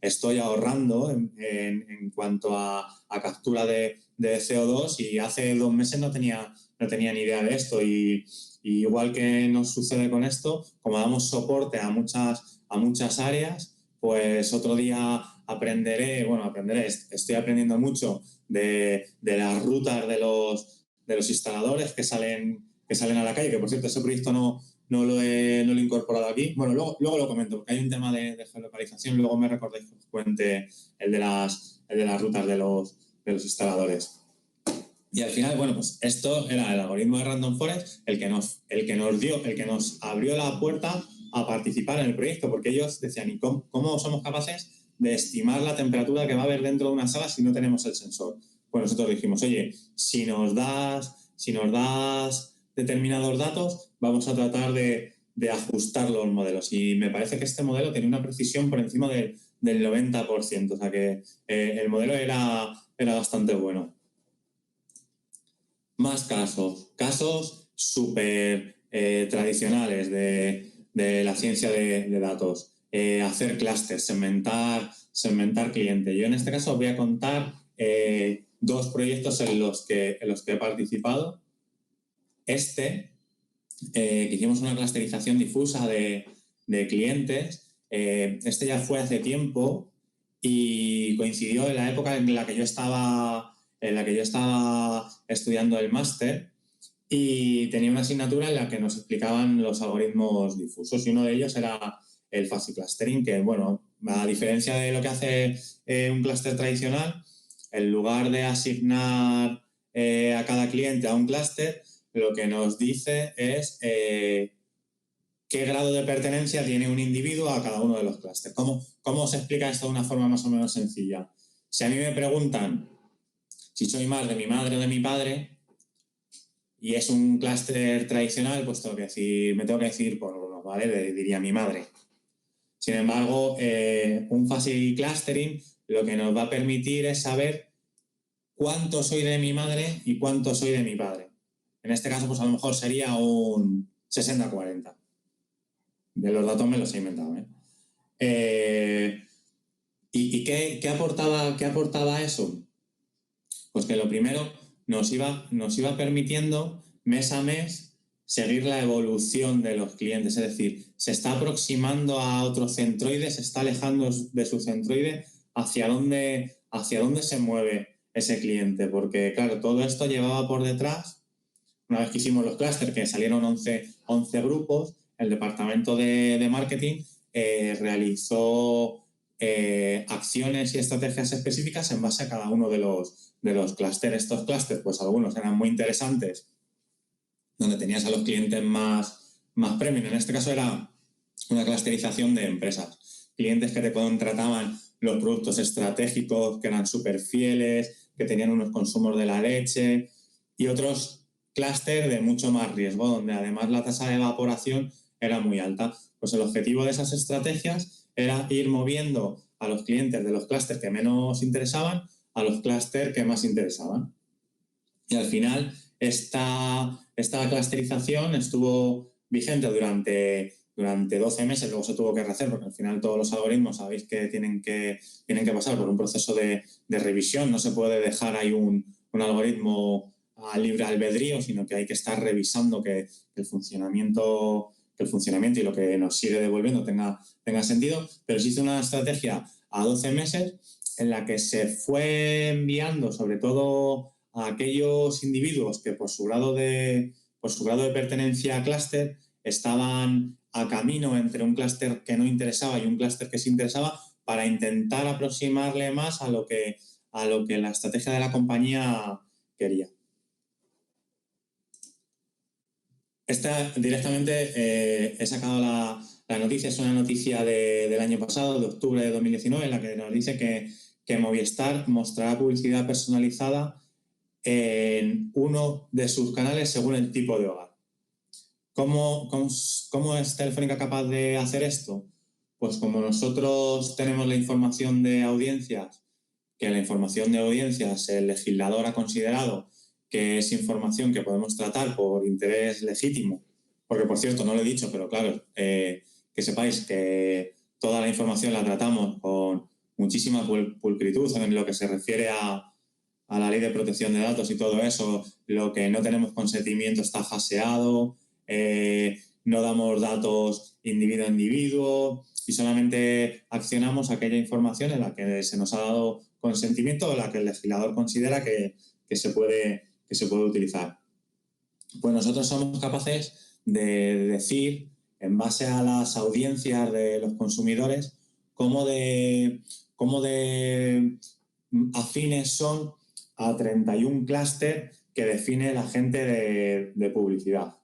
Speaker 2: estoy ahorrando en cuanto a captura de CO2, y hace 2 meses no tenía ni idea de esto. Y igual que nos sucede con esto, como damos soporte a muchas áreas, pues otro día estoy aprendiendo mucho de las rutas de los instaladores que salen a la calle, que por cierto ese proyecto no lo he incorporado aquí. Bueno, luego lo comento, porque hay un tema de geolocalización, luego me recordéis que os cuente el de las rutas de los instaladores. Y al final, bueno, pues esto era el algoritmo de Random Forest el que nos abrió la puerta a participar en el proyecto, porque ellos decían, ¿y cómo somos capaces de estimar la temperatura que va a haber dentro de una sala si no tenemos el sensor? Pues nosotros dijimos, oye, si nos das determinados datos, vamos a tratar de ajustar los modelos. Y me parece que este modelo tenía una precisión por encima del 90%, o sea que el modelo era bastante bueno. Más casos súper tradicionales de la ciencia de datos. Hacer clústeres, segmentar cliente. Yo en este caso os voy a contar 2 proyectos en los que he participado. Que hicimos una clusterización difusa de clientes. Este ya fue hace tiempo y coincidió en la época en la que yo estaba estudiando el máster, y tenía una asignatura en la que nos explicaban los algoritmos difusos, y uno de ellos era el fuzzy clustering, que, bueno, a diferencia de lo que hace un clúster tradicional, en lugar de asignar a cada cliente a un clúster, lo que nos dice es qué grado de pertenencia tiene un individuo a cada uno de los clústeres. ¿Cómo se explica esto de una forma más o menos sencilla? Si a mí me preguntan si soy más de mi madre o de mi padre, y es un clúster tradicional, pues me tengo que decir por uno, ¿vale? Diría mi madre. Sin embargo, un fuzzy clustering lo que nos va a permitir es saber cuánto soy de mi madre y cuánto soy de mi padre. En este caso, pues a lo mejor sería un 60-40. De los datos me los he inventado, ¿Y qué aportaba eso? Pues que lo primero nos iba permitiendo mes a mes seguir la evolución de los clientes. Es decir, se está aproximando a otro centroide, se está alejando de su centroide, hacia dónde se mueve ese cliente. Porque, claro, todo esto llevaba por detrás, una vez que hicimos los clústeres, que salieron 11 grupos, el departamento de marketing realizó acciones y estrategias específicas en base a cada uno de los clústeres. Estos clústeres, pues algunos eran muy interesantes, donde tenías a los clientes más premium. En este caso era una clusterización de empresas. Clientes que te contrataban los productos estratégicos, que eran súper fieles, que tenían unos consumos de la leche, y otros clústeres de mucho más riesgo, donde además la tasa de evaporación era muy alta. Pues el objetivo de esas estrategias era ir moviendo a los clientes de los clústeres que menos interesaban a los clústeres que más interesaban. Y al final esta clusterización estuvo vigente durante 12 meses, luego se tuvo que rehacer, porque al final todos los algoritmos sabéis que tienen que pasar por un proceso de revisión, no se puede dejar ahí un algoritmo a libre albedrío, sino que hay que estar revisando que el funcionamiento y lo que nos sigue devolviendo tenga sentido, pero existe una estrategia a 12 meses en la que se fue enviando sobre todo a aquellos individuos que por su grado de pertenencia a clúster estaban a camino entre un clúster que no interesaba y un clúster que sí interesaba, para intentar aproximarle más a lo que la estrategia de la compañía quería. Esta directamente he sacado la noticia, es una noticia del año pasado, de octubre de 2019, en la que nos dice que Movistar mostrará publicidad personalizada en uno de sus canales según el tipo de hogar. ¿Cómo es Telefónica capaz de hacer esto? Pues como nosotros tenemos la información de audiencias, que la información de audiencias el legislador ha considerado que es información que podemos tratar por interés legítimo, porque por cierto, no lo he dicho, pero claro, que sepáis que toda la información la tratamos con muchísima pulcritud en lo que se refiere a la ley de protección de datos y todo eso. Lo que no tenemos consentimiento está faseado, no damos datos individuo a individuo y solamente accionamos aquella información en la que se nos ha dado consentimiento o la que el legislador considera que se puede utilizar. Pues nosotros somos capaces de decir, en base a las audiencias de los consumidores, cómo de afines son a 31 clúster que define el agente de publicidad.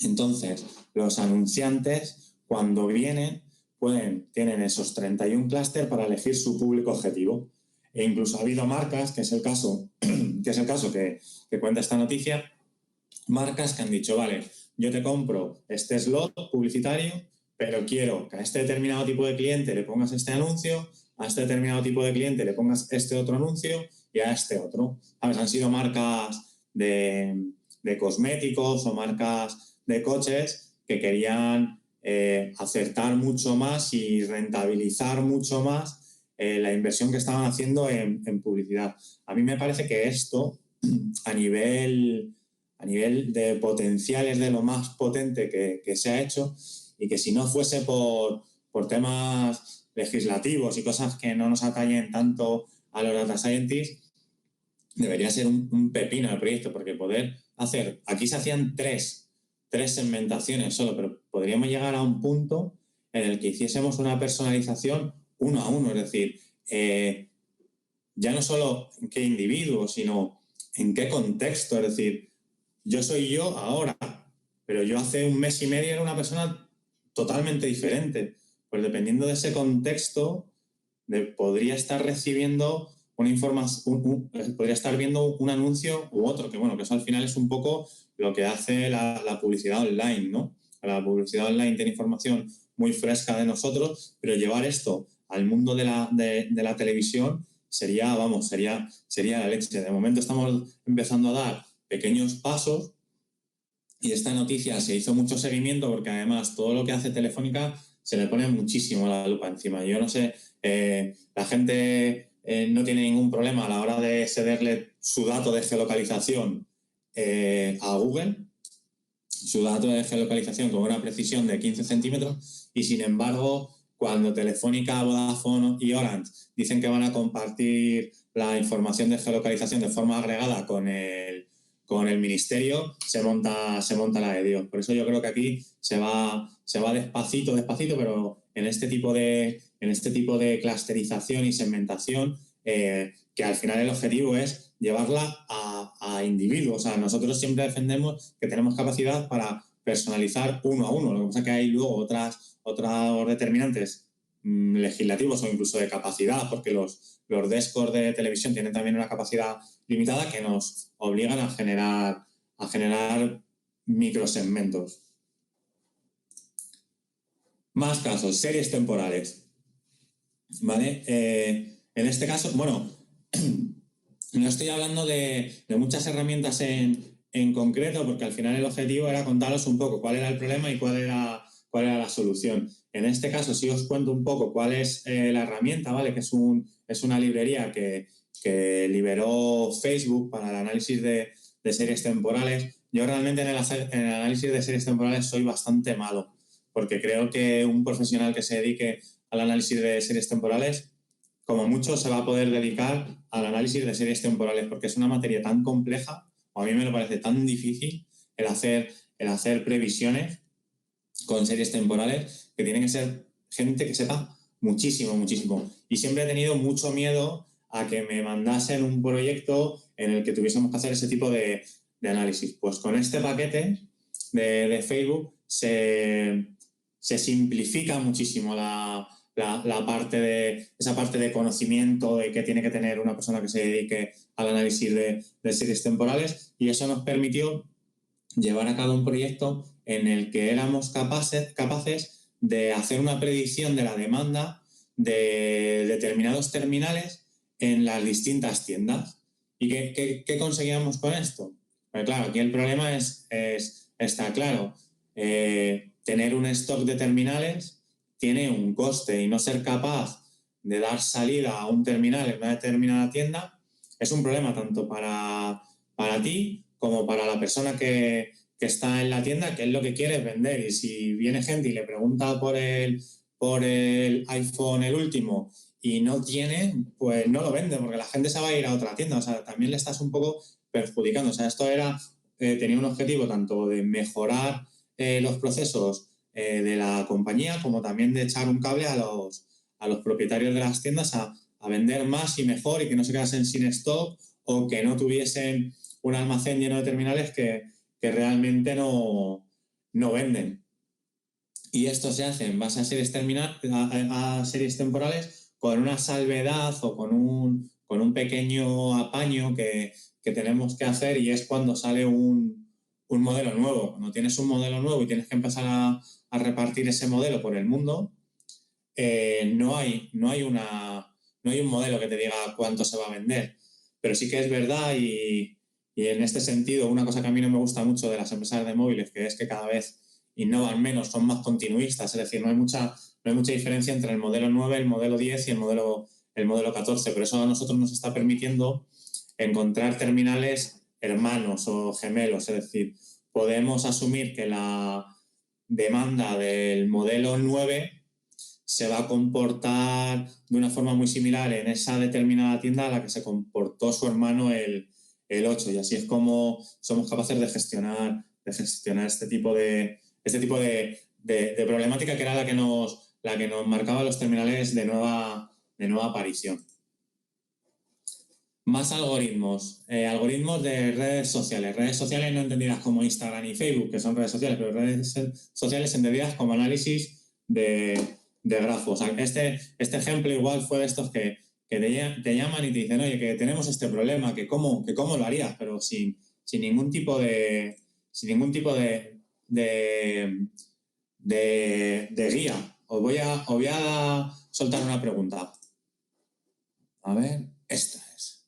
Speaker 2: Entonces, los anunciantes, cuando vienen, tienen esos 31 clúster para elegir su público objetivo. E incluso ha habido marcas, que es el caso que cuenta esta noticia, marcas que han dicho, vale, yo te compro este slot publicitario, pero quiero que a este determinado tipo de cliente le pongas este anuncio, a este determinado tipo de cliente le pongas este otro anuncio y a este otro. ¿Sabes? Han sido marcas de cosméticos o marcas de coches que querían acertar mucho más y rentabilizar mucho más la inversión que estaban haciendo en publicidad. A mí me parece que esto, a nivel de potencial, es de lo más potente que se ha hecho, y que si no fuese por temas legislativos y cosas que no nos atañen tanto a los data scientists, debería ser un pepino el proyecto, porque poder hacer, aquí se hacían tres segmentaciones solo, pero podríamos llegar a un punto en el que hiciésemos una personalización uno a uno, es decir, ya no solo en qué individuo, sino en qué contexto. Es decir, yo soy yo ahora, pero yo hace un mes y medio era una persona totalmente diferente. Pues dependiendo de ese contexto, podría estar recibiendo una información, podría estar viendo un anuncio u otro, que bueno, que eso al final es un poco lo que hace la publicidad online, ¿no? La publicidad online tiene información muy fresca de nosotros, pero llevar esto al mundo de la televisión sería la leche. De momento estamos empezando a dar pequeños pasos, y esta noticia se hizo mucho seguimiento porque además todo lo que hace Telefónica se le pone muchísimo la lupa encima. Yo no sé, la gente no tiene ningún problema a la hora de cederle su dato de geolocalización a Google, su dato de geolocalización con una precisión de 15 centímetros, y sin embargo, cuando Telefónica, Vodafone y Orange dicen que van a compartir la información de geolocalización de forma agregada con el ministerio, se monta la de Dios. Por eso yo creo que aquí se va despacito, pero en este tipo de clusterización y segmentación, que al final el objetivo es llevarla a individuos. O sea, nosotros siempre defendemos que tenemos capacidad para personalizar uno a uno. Lo que pasa es que hay luego otros determinantes legislativos o incluso de capacidad, porque los descos de televisión tienen también una capacidad limitada que nos obligan a generar microsegmentos. Más casos, series temporales. ¿Vale? En este caso, bueno, no estoy hablando de muchas herramientas en concreto, porque al final el objetivo era contaros un poco cuál era el problema y cuál era cuál era la solución. En este caso sí os cuento un poco cuál es la herramienta, ¿vale? Que es una librería que liberó Facebook para el análisis de series temporales. Yo realmente en el análisis de series temporales soy bastante malo, porque creo que un profesional que se dedique al análisis de series temporales, como mucho se va a poder dedicar al análisis de series temporales, porque es una materia tan compleja, o a mí me lo parece tan difícil el hacer previsiones con series temporales, que tiene que ser gente que sepa muchísimo, muchísimo. Y siempre he tenido mucho miedo a que me mandasen un proyecto en el que tuviésemos que hacer ese tipo de análisis. Pues con este paquete de Facebook se simplifica muchísimo esa parte de conocimiento de que tiene que tener una persona que se dedique al análisis de series temporales, y eso nos permitió llevar a cabo un proyecto en el que éramos capaces de hacer una predicción de la demanda de determinados terminales en las distintas tiendas. ¿Y qué conseguíamos con esto? Pues claro, aquí el problema está claro. Tener un stock de terminales tiene un coste, y no ser capaz de dar salida a un terminal en una determinada tienda es un problema tanto para ti como para la persona que está en la tienda, que es lo que quiere vender. Y si viene gente y le pregunta por el iPhone el último y no tiene, pues no lo vende, porque la gente se va a ir a otra tienda. O sea, también le estás un poco perjudicando. O sea, esto tenía un objetivo tanto de mejorar los procesos de la compañía, como también de echar un cable a los propietarios de las tiendas a vender más y mejor, y que no se quedasen sin stock, o que no tuviesen un almacén lleno de terminales que realmente no venden. Y esto se hace en base a series temporales, con una salvedad o con un pequeño apaño que tenemos que hacer, y es cuando sale un modelo nuevo. Cuando tienes un modelo nuevo y tienes que empezar a repartir ese modelo por el mundo, no hay un modelo que te diga cuánto se va a vender. Pero sí que es verdad, y en este sentido, una cosa que a mí no me gusta mucho de las empresas de móviles, que es que cada vez innovan menos, son más continuistas. Es decir, no hay mucha diferencia entre el modelo 9, el modelo 10 y el modelo 14. Pero eso a nosotros nos está permitiendo encontrar terminales hermanos o gemelos. Es decir, podemos asumir que la demanda del modelo 9 se va a comportar de una forma muy similar en esa determinada tienda a la que se comportó su hermano el 8. Y así es como somos capaces de gestionar este tipo de problemática, que era la que nos marcaba los terminales de nueva aparición. Más algoritmos. Algoritmos de redes sociales. Redes sociales no entendidas como Instagram y Facebook, que son redes sociales, pero redes sociales entendidas como análisis de grafos. Este ejemplo igual fue de estos que te llaman y te dicen, oye, que tenemos este problema, que cómo lo harías, pero sin ningún tipo de guía. Os voy a soltar una pregunta. A ver, esta es.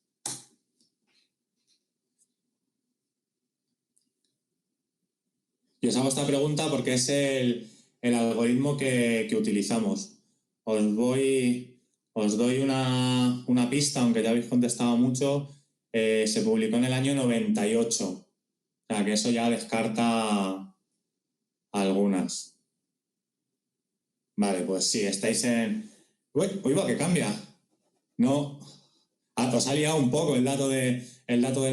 Speaker 2: Y os hago esta pregunta porque es el algoritmo que utilizamos. Os doy una pista, aunque ya habéis contestado mucho. Se publicó en el año 98. O sea, que eso ya descarta algunas. Vale, pues sí, estáis en... Uy, va, que cambia. No. Os ha liado un poco el dato del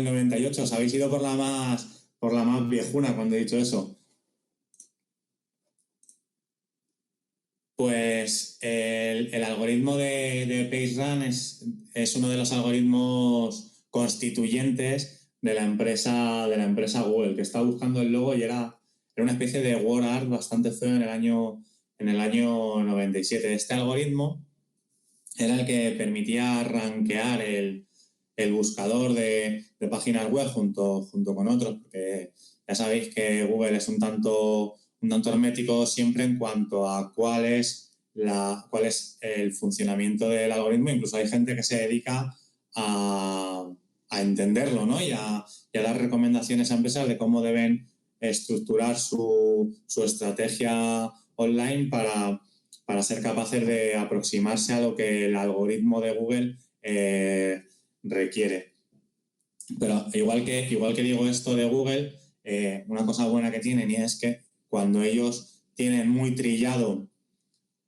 Speaker 2: 98. Os habéis ido por la más viejuna cuando he dicho eso. Pues el algoritmo de PageRank es uno de los algoritmos constituyentes de la empresa Google, que estaba buscando el logo y era una especie de word art bastante feo en el año 97. Este algoritmo era el que permitía rankear el buscador de páginas web junto con otros, porque ya sabéis que Google es un tanto hermético siempre en cuanto a cuál es el funcionamiento del algoritmo. Incluso hay gente que se dedica a entenderlo, ¿no? y a dar recomendaciones a empresas de cómo deben estructurar su estrategia online para ser capaces de aproximarse a lo que el algoritmo de Google requiere. Pero igual que digo esto de Google, una cosa buena que tienen y es que cuando ellos tienen muy trillado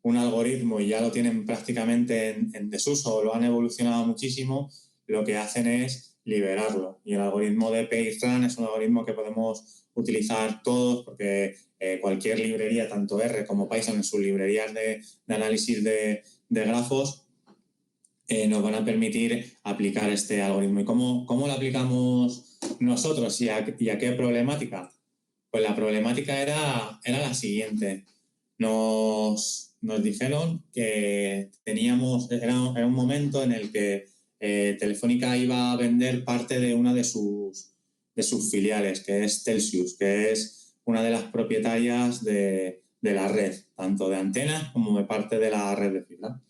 Speaker 2: un algoritmo y ya lo tienen prácticamente en desuso o lo han evolucionado muchísimo, lo que hacen es liberarlo. Y el algoritmo de PageRank es un algoritmo que podemos utilizar todos porque cualquier librería, tanto R como Python en sus librerías de análisis de grafos, nos van a permitir aplicar este algoritmo. ¿Y cómo lo aplicamos nosotros y a qué problemática? Pues la problemática era la siguiente. Nos dijeron que era un momento en el que Telefónica iba a vender parte de una de sus filiales, que es Telxius, que es una de las propietarias de la red, tanto de antenas como de parte de la red de fibra.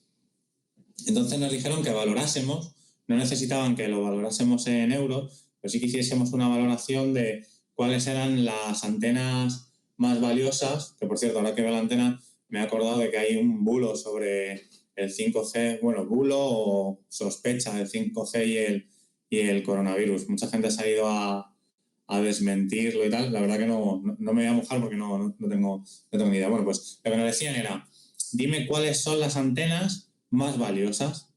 Speaker 2: Entonces nos dijeron que valorásemos, no necesitaban que lo valorásemos en euros, pero sí que hiciésemos una valoración de cuáles eran las antenas más valiosas, que por cierto, ahora que veo la antena, me he acordado de que hay un bulo sobre el 5G, bueno, bulo o sospecha del 5G y el coronavirus. Mucha gente se ha ido a desmentirlo y tal. La verdad que no me voy a mojar porque no tengo ni idea. Bueno, pues lo que nos decían era, dime cuáles son las antenas más valiosas.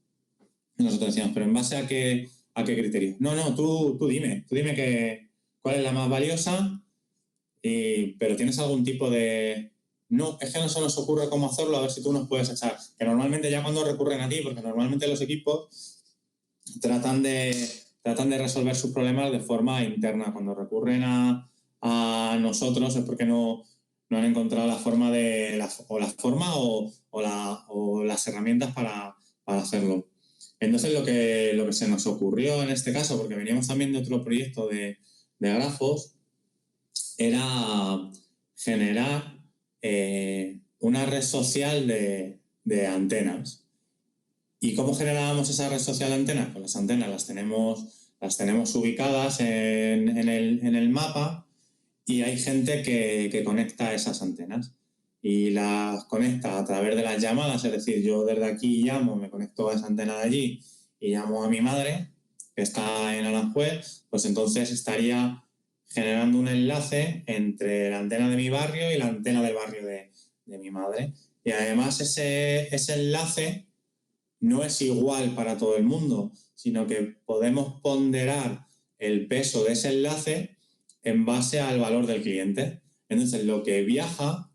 Speaker 2: Y nosotros decíamos, ¿pero en base a qué criterio? No, tú dime cuál es la más valiosa, pero ¿tienes algún tipo de...? No, es que no se nos ocurre cómo hacerlo, a ver si tú nos puedes echar. Que normalmente ya cuando recurren a ti, porque normalmente los equipos tratan de resolver sus problemas de forma interna. Cuando recurren a nosotros es porque no han encontrado la forma o las herramientas para hacerlo. Entonces lo que se nos ocurrió en este caso, porque veníamos también de otro proyecto de grafos, era generar una red social de antenas. ¿Y cómo generábamos esa red social de antenas? Pues las antenas las tenemos ubicadas en el mapa y hay gente que conecta esas antenas y las conecta a través de las llamadas, es decir, yo desde aquí llamo, me conecto a esa antena de allí y llamo a mi madre, que está en Aranjuez, pues entonces estaría generando un enlace entre la antena de mi barrio y la antena del barrio de mi madre. Y además ese enlace no es igual para todo el mundo, sino que podemos ponderar el peso de ese enlace en base al valor del cliente. Entonces, lo que viaja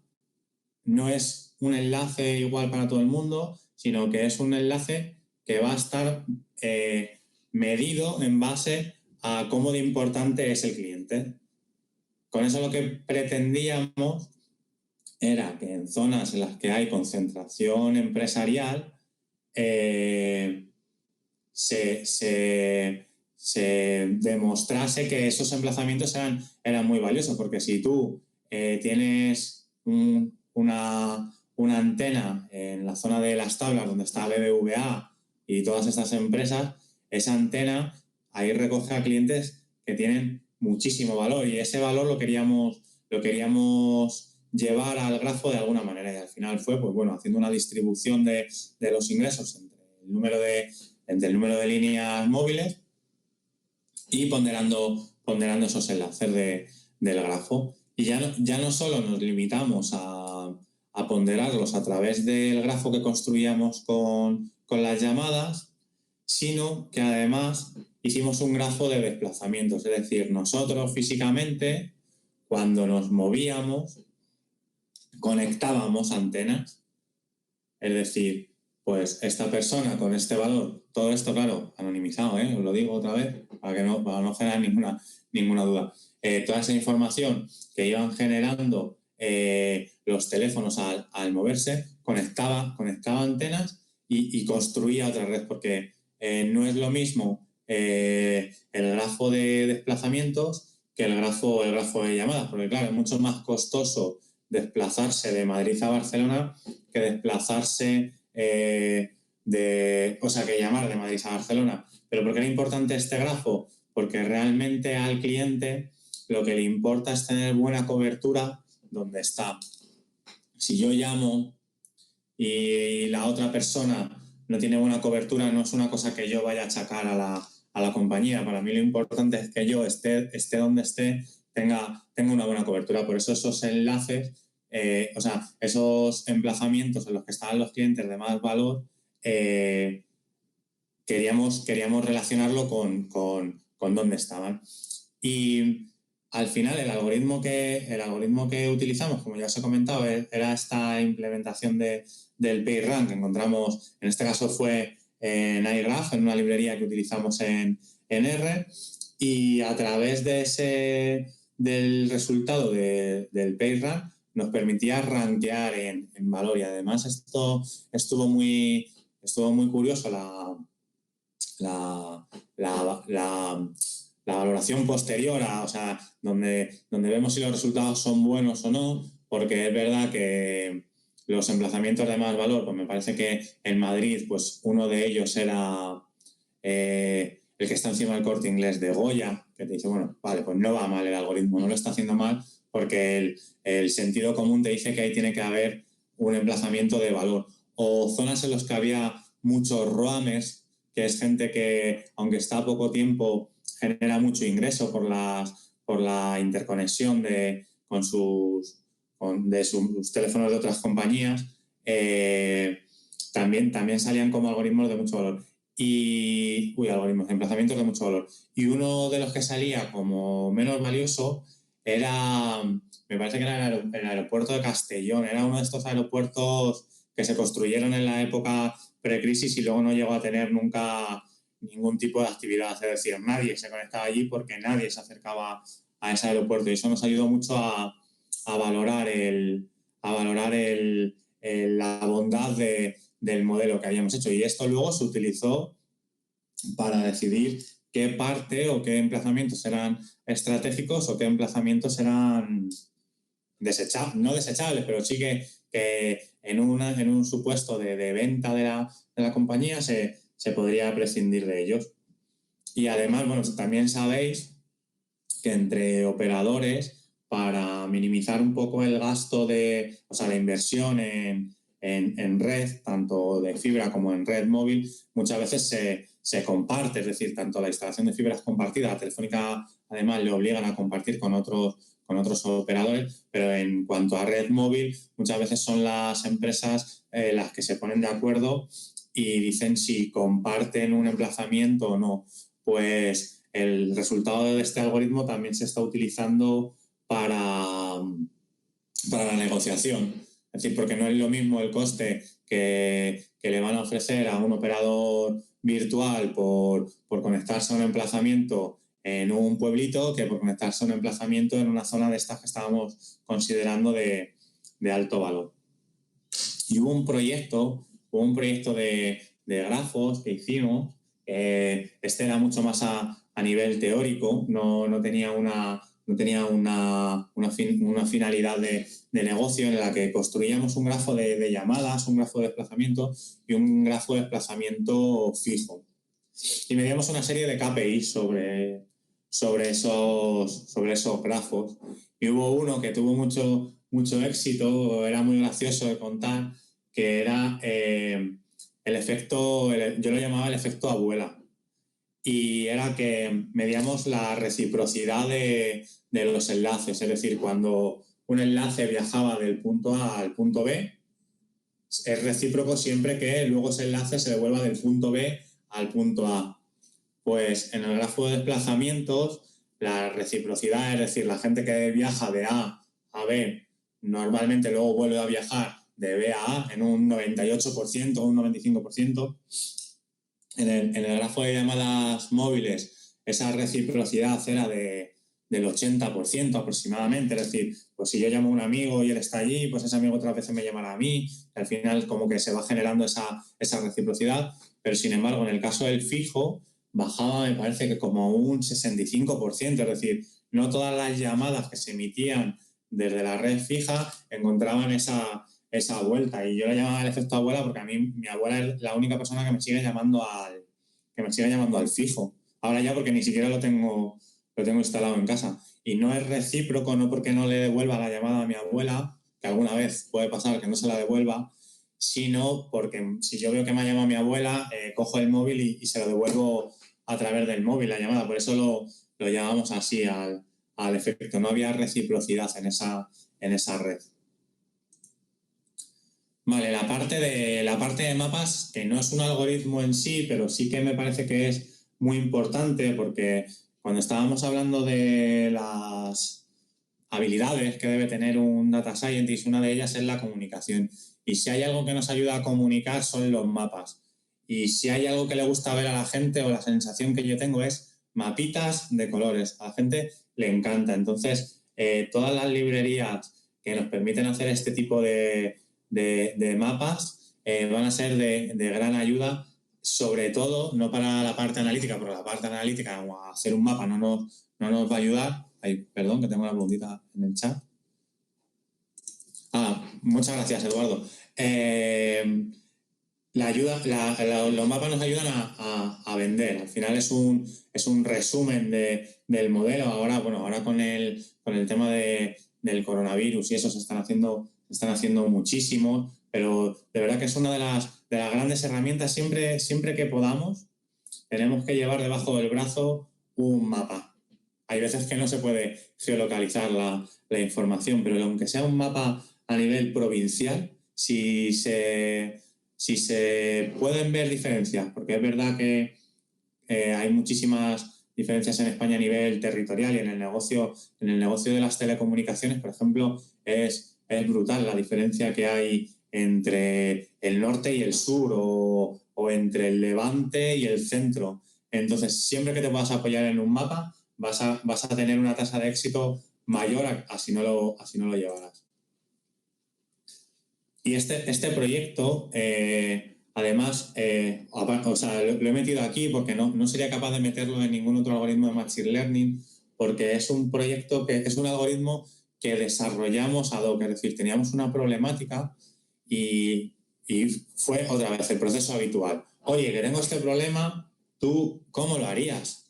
Speaker 2: no es un enlace igual para todo el mundo, sino que es un enlace que va a estar medido en base a cómo de importante es el cliente. Con eso lo que pretendíamos era que en zonas en las que hay concentración empresarial se demostrase que esos emplazamientos eran muy valiosos, porque si tú tienes una antena en la zona de Las Tablas donde está BBVA y todas estas empresas, esa antena ahí recoge a clientes que tienen muchísimo valor y ese valor lo queríamos llevar al grafo de alguna manera y al final fue, pues bueno, haciendo una distribución de los ingresos entre el número de líneas móviles y ponderando esos enlaces del grafo. Y ya no solo nos limitamos a ponderarlos a través del grafo que construíamos con las llamadas, sino que además hicimos un grafo de desplazamientos. Es decir, nosotros físicamente, cuando nos movíamos, conectábamos antenas. Es decir, pues esta persona con este valor, todo esto, claro, anonimizado, os lo digo otra vez, para no generar ninguna duda. Toda esa información que iban generando los teléfonos al moverse, conectaba antenas y construía otra red, porque no es lo mismo el grafo de desplazamientos que el grafo de llamadas, porque claro, es mucho más costoso desplazarse de Madrid a Barcelona que desplazarse que llamar de Madrid a Barcelona. ¿Pero por qué era importante este grafo? Porque realmente al cliente lo que le importa es tener buena cobertura donde está. si yo llamo y la otra persona no tiene buena cobertura, no es una cosa que yo vaya a achacar a la compañía. Para mí lo importante es que yo esté donde esté, tenga una buena cobertura. Por eso esos enlaces, esos emplazamientos en los que estaban los clientes de más valor, queríamos relacionarlo con dónde estaban. Y al final el algoritmo que utilizamos, como ya os he comentado, era esta implementación del PageRank que encontramos, en este caso fue en iGraph, en una librería que utilizamos en R, y a través del resultado del PageRank nos permitía rankear en valor. Y además esto estuvo muy curioso la valoración posterior, donde vemos si los resultados son buenos o no, porque es verdad que los emplazamientos de más valor, pues me parece que en Madrid, pues uno de ellos era el que está encima del Corte Inglés de Goya, que te dice, bueno, vale, pues no va mal el algoritmo, no lo está haciendo mal, porque el sentido común te dice que ahí tiene que haber un emplazamiento de valor. O zonas en las que había muchos roamers, que es gente que, aunque está a poco tiempo, genera mucho ingreso por la interconexión de sus teléfonos de otras compañías, también salían como algoritmos de mucho valor. Algoritmos, emplazamientos de mucho valor. Y uno de los que salía como menos valioso era, me parece que era el aeropuerto de Castellón. Era uno de estos aeropuertos que se construyeron en la época precrisis y luego no llegó a tener nunca ningún tipo de actividad. Es decir, nadie se conectaba allí porque nadie se acercaba a ese aeropuerto. Y eso nos ayudó mucho a valorar la bondad del modelo que habíamos hecho. Y esto luego se utilizó para decidir qué parte o qué emplazamientos eran estratégicos o qué emplazamientos eran no desechables, pero sí que en un supuesto de venta de la compañía se podría prescindir de ellos. Y además, bueno, también sabéis que entre operadores, para minimizar un poco el gasto la inversión en red, tanto de fibra como en red móvil, muchas veces se comparte, es decir, tanto la instalación de fibra es compartida, a Telefónica además le obligan a compartir con otros operadores, pero en cuanto a red móvil, muchas veces son las empresas las que se ponen de acuerdo y dicen si comparten un emplazamiento o no. Pues el resultado de este algoritmo también se está utilizando para la negociación. Es decir, porque no es lo mismo el coste que le van a ofrecer a un operador virtual por conectarse a un emplazamiento en un pueblito que por conectarse a un emplazamiento en una zona de estas que estábamos considerando de alto valor. Y hubo un proyecto de grafos que hicimos. Este era mucho más a nivel teórico, no tenía una finalidad de negocio, en la que construíamos un grafo de llamadas, un grafo de desplazamiento y un grafo de desplazamiento fijo. Y medíamos una serie de KPIs sobre esos grafos. Y hubo uno que tuvo mucho éxito, era muy gracioso de contar, que era el efecto, yo lo llamaba el efecto abuela. Y era que medíamos la reciprocidad de los enlaces, es decir, cuando un enlace viajaba del punto A al punto B, es recíproco siempre que luego ese enlace se devuelva del punto B al punto A. Pues en el grafo de desplazamientos, la reciprocidad, es decir, la gente que viaja de A a B, normalmente luego vuelve a viajar de B a A en un 98% o un 95%. En el grafo de llamadas móviles, esa reciprocidad era del 80% aproximadamente. Es decir, pues si yo llamo a un amigo y él está allí, pues ese amigo otras veces me llamará a mí. Al final como que se va generando esa reciprocidad. Pero sin embargo, en el caso del fijo, bajaba, me parece que como un 65%. Es decir, no todas las llamadas que se emitían desde la red fija encontraban esa vuelta. Y yo le llamaba el efecto abuela porque a mí mi abuela es la única persona que me sigue llamando al fijo. Ahora ya porque ni siquiera lo tengo instalado en casa. Y no es recíproco, no porque no le devuelva la llamada a mi abuela, que alguna vez puede pasar que no se la devuelva, sino porque si yo veo que me ha llamado mi abuela, cojo el móvil y se lo devuelvo a través del móvil la llamada. Por eso lo llamamos así al efecto. No había reciprocidad en esa red. Vale, la parte de mapas, que no es un algoritmo en sí, pero sí que me parece que es muy importante, porque cuando estábamos hablando de las habilidades que debe tener un data scientist, una de ellas es la comunicación. Y si hay algo que nos ayuda a comunicar son los mapas. Y si hay algo que le gusta ver a la gente, o la sensación que yo tengo, es mapitas de colores. A la gente le encanta. Entonces, todas las librerías que nos permiten hacer este tipo de mapas van a ser de gran ayuda, sobre todo, no para la parte analítica, porque la parte analítica, hacer un mapa no nos va a ayudar. Ay, perdón, que tengo una preguntita en el chat. Muchas gracias, Eduardo. Los mapas nos ayudan a vender. Al final es un resumen del modelo. Ahora con el tema del coronavirus y eso se están haciendo muchísimo, pero de verdad que es una de las grandes herramientas. Siempre que podamos, tenemos que llevar debajo del brazo un mapa. Hay veces que no se puede geolocalizar la información, pero aunque sea un mapa a nivel provincial, si se pueden ver diferencias, porque es verdad que hay muchísimas diferencias en España a nivel territorial, y en el negocio de las telecomunicaciones, por ejemplo, es brutal la diferencia que hay entre el norte y el sur, o entre el levante y el centro. Entonces, siempre que te puedas apoyar en un mapa, vas a tener una tasa de éxito mayor a si no lo llevaras. Y este proyecto, además, lo he metido aquí porque no sería capaz de meterlo en ningún otro algoritmo de Machine Learning, porque es un proyecto que es un algoritmo que desarrollamos ad hoc. Es decir, teníamos una problemática y fue otra vez el proceso habitual. Oye, que tengo este problema, ¿tú cómo lo harías?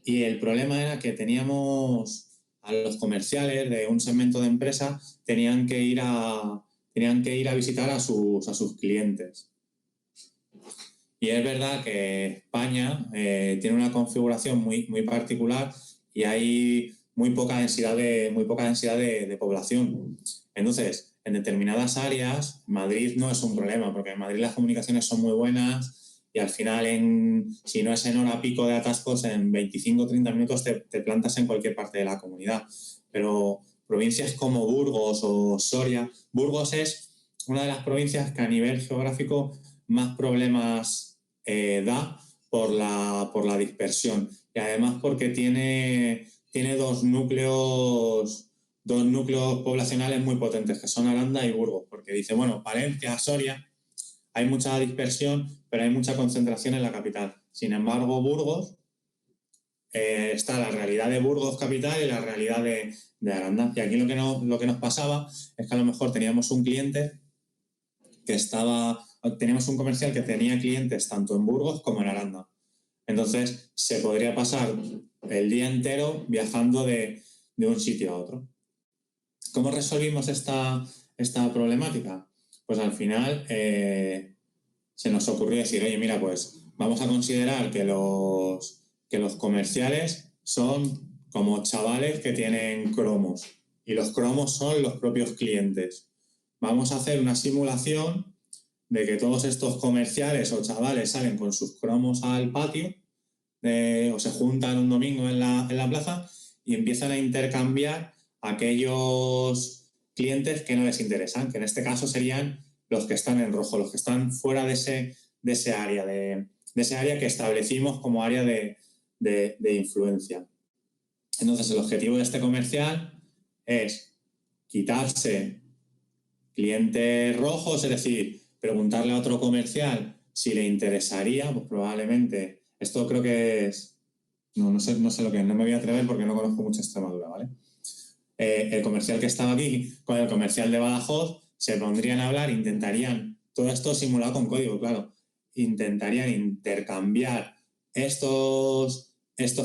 Speaker 2: Y el problema era que teníamos a los comerciales de un segmento de empresa, tenían que ir a visitar a sus clientes. Y es verdad que España tiene una configuración muy particular y hay muy poca densidad de población. Entonces, en determinadas áreas, Madrid no es un problema, porque en Madrid las comunicaciones son muy buenas y al final, si no es en hora pico de atascos, en 25 o 30 minutos te plantas en cualquier parte de la comunidad. Pero provincias como Burgos o Soria, Burgos es una de las provincias que a nivel geográfico más problemas da por la dispersión, y además porque tiene dos núcleos poblacionales muy potentes, que son Aranda y Burgos, porque dice, bueno, Palencia, Soria, hay mucha dispersión, pero hay mucha concentración en la capital. Sin embargo, Burgos, está la realidad de Burgos capital y la realidad de Aranda. Y aquí lo que nos pasaba es que a lo mejor teníamos un cliente teníamos un comercial que tenía clientes tanto en Burgos como en Aranda. Entonces, se podría pasar el día entero viajando de un sitio a otro. ¿Cómo resolvimos esta problemática? Pues al final se nos ocurrió decir, oye, mira, pues vamos a considerar que los comerciales son como chavales que tienen cromos, y los cromos son los propios clientes. Vamos a hacer una simulación de que todos estos comerciales o chavales salen con sus cromos al patio, o se juntan un domingo en la plaza y empiezan a intercambiar aquellos clientes que no les interesan, que en este caso serían los que están en rojo, los que están fuera de ese área, de ese área que establecimos como área de influencia. Entonces, el objetivo de este comercial es quitarse clientes rojos, es decir, preguntarle a otro comercial si le interesaría, pues probablemente, esto creo que es, no sé lo que es, no me voy a atrever porque no conozco mucho Extremadura, ¿vale? El comercial que estaba aquí con el comercial de Badajoz se pondrían a hablar, intentarían, todo esto simulado con código, claro, intentarían intercambiar estos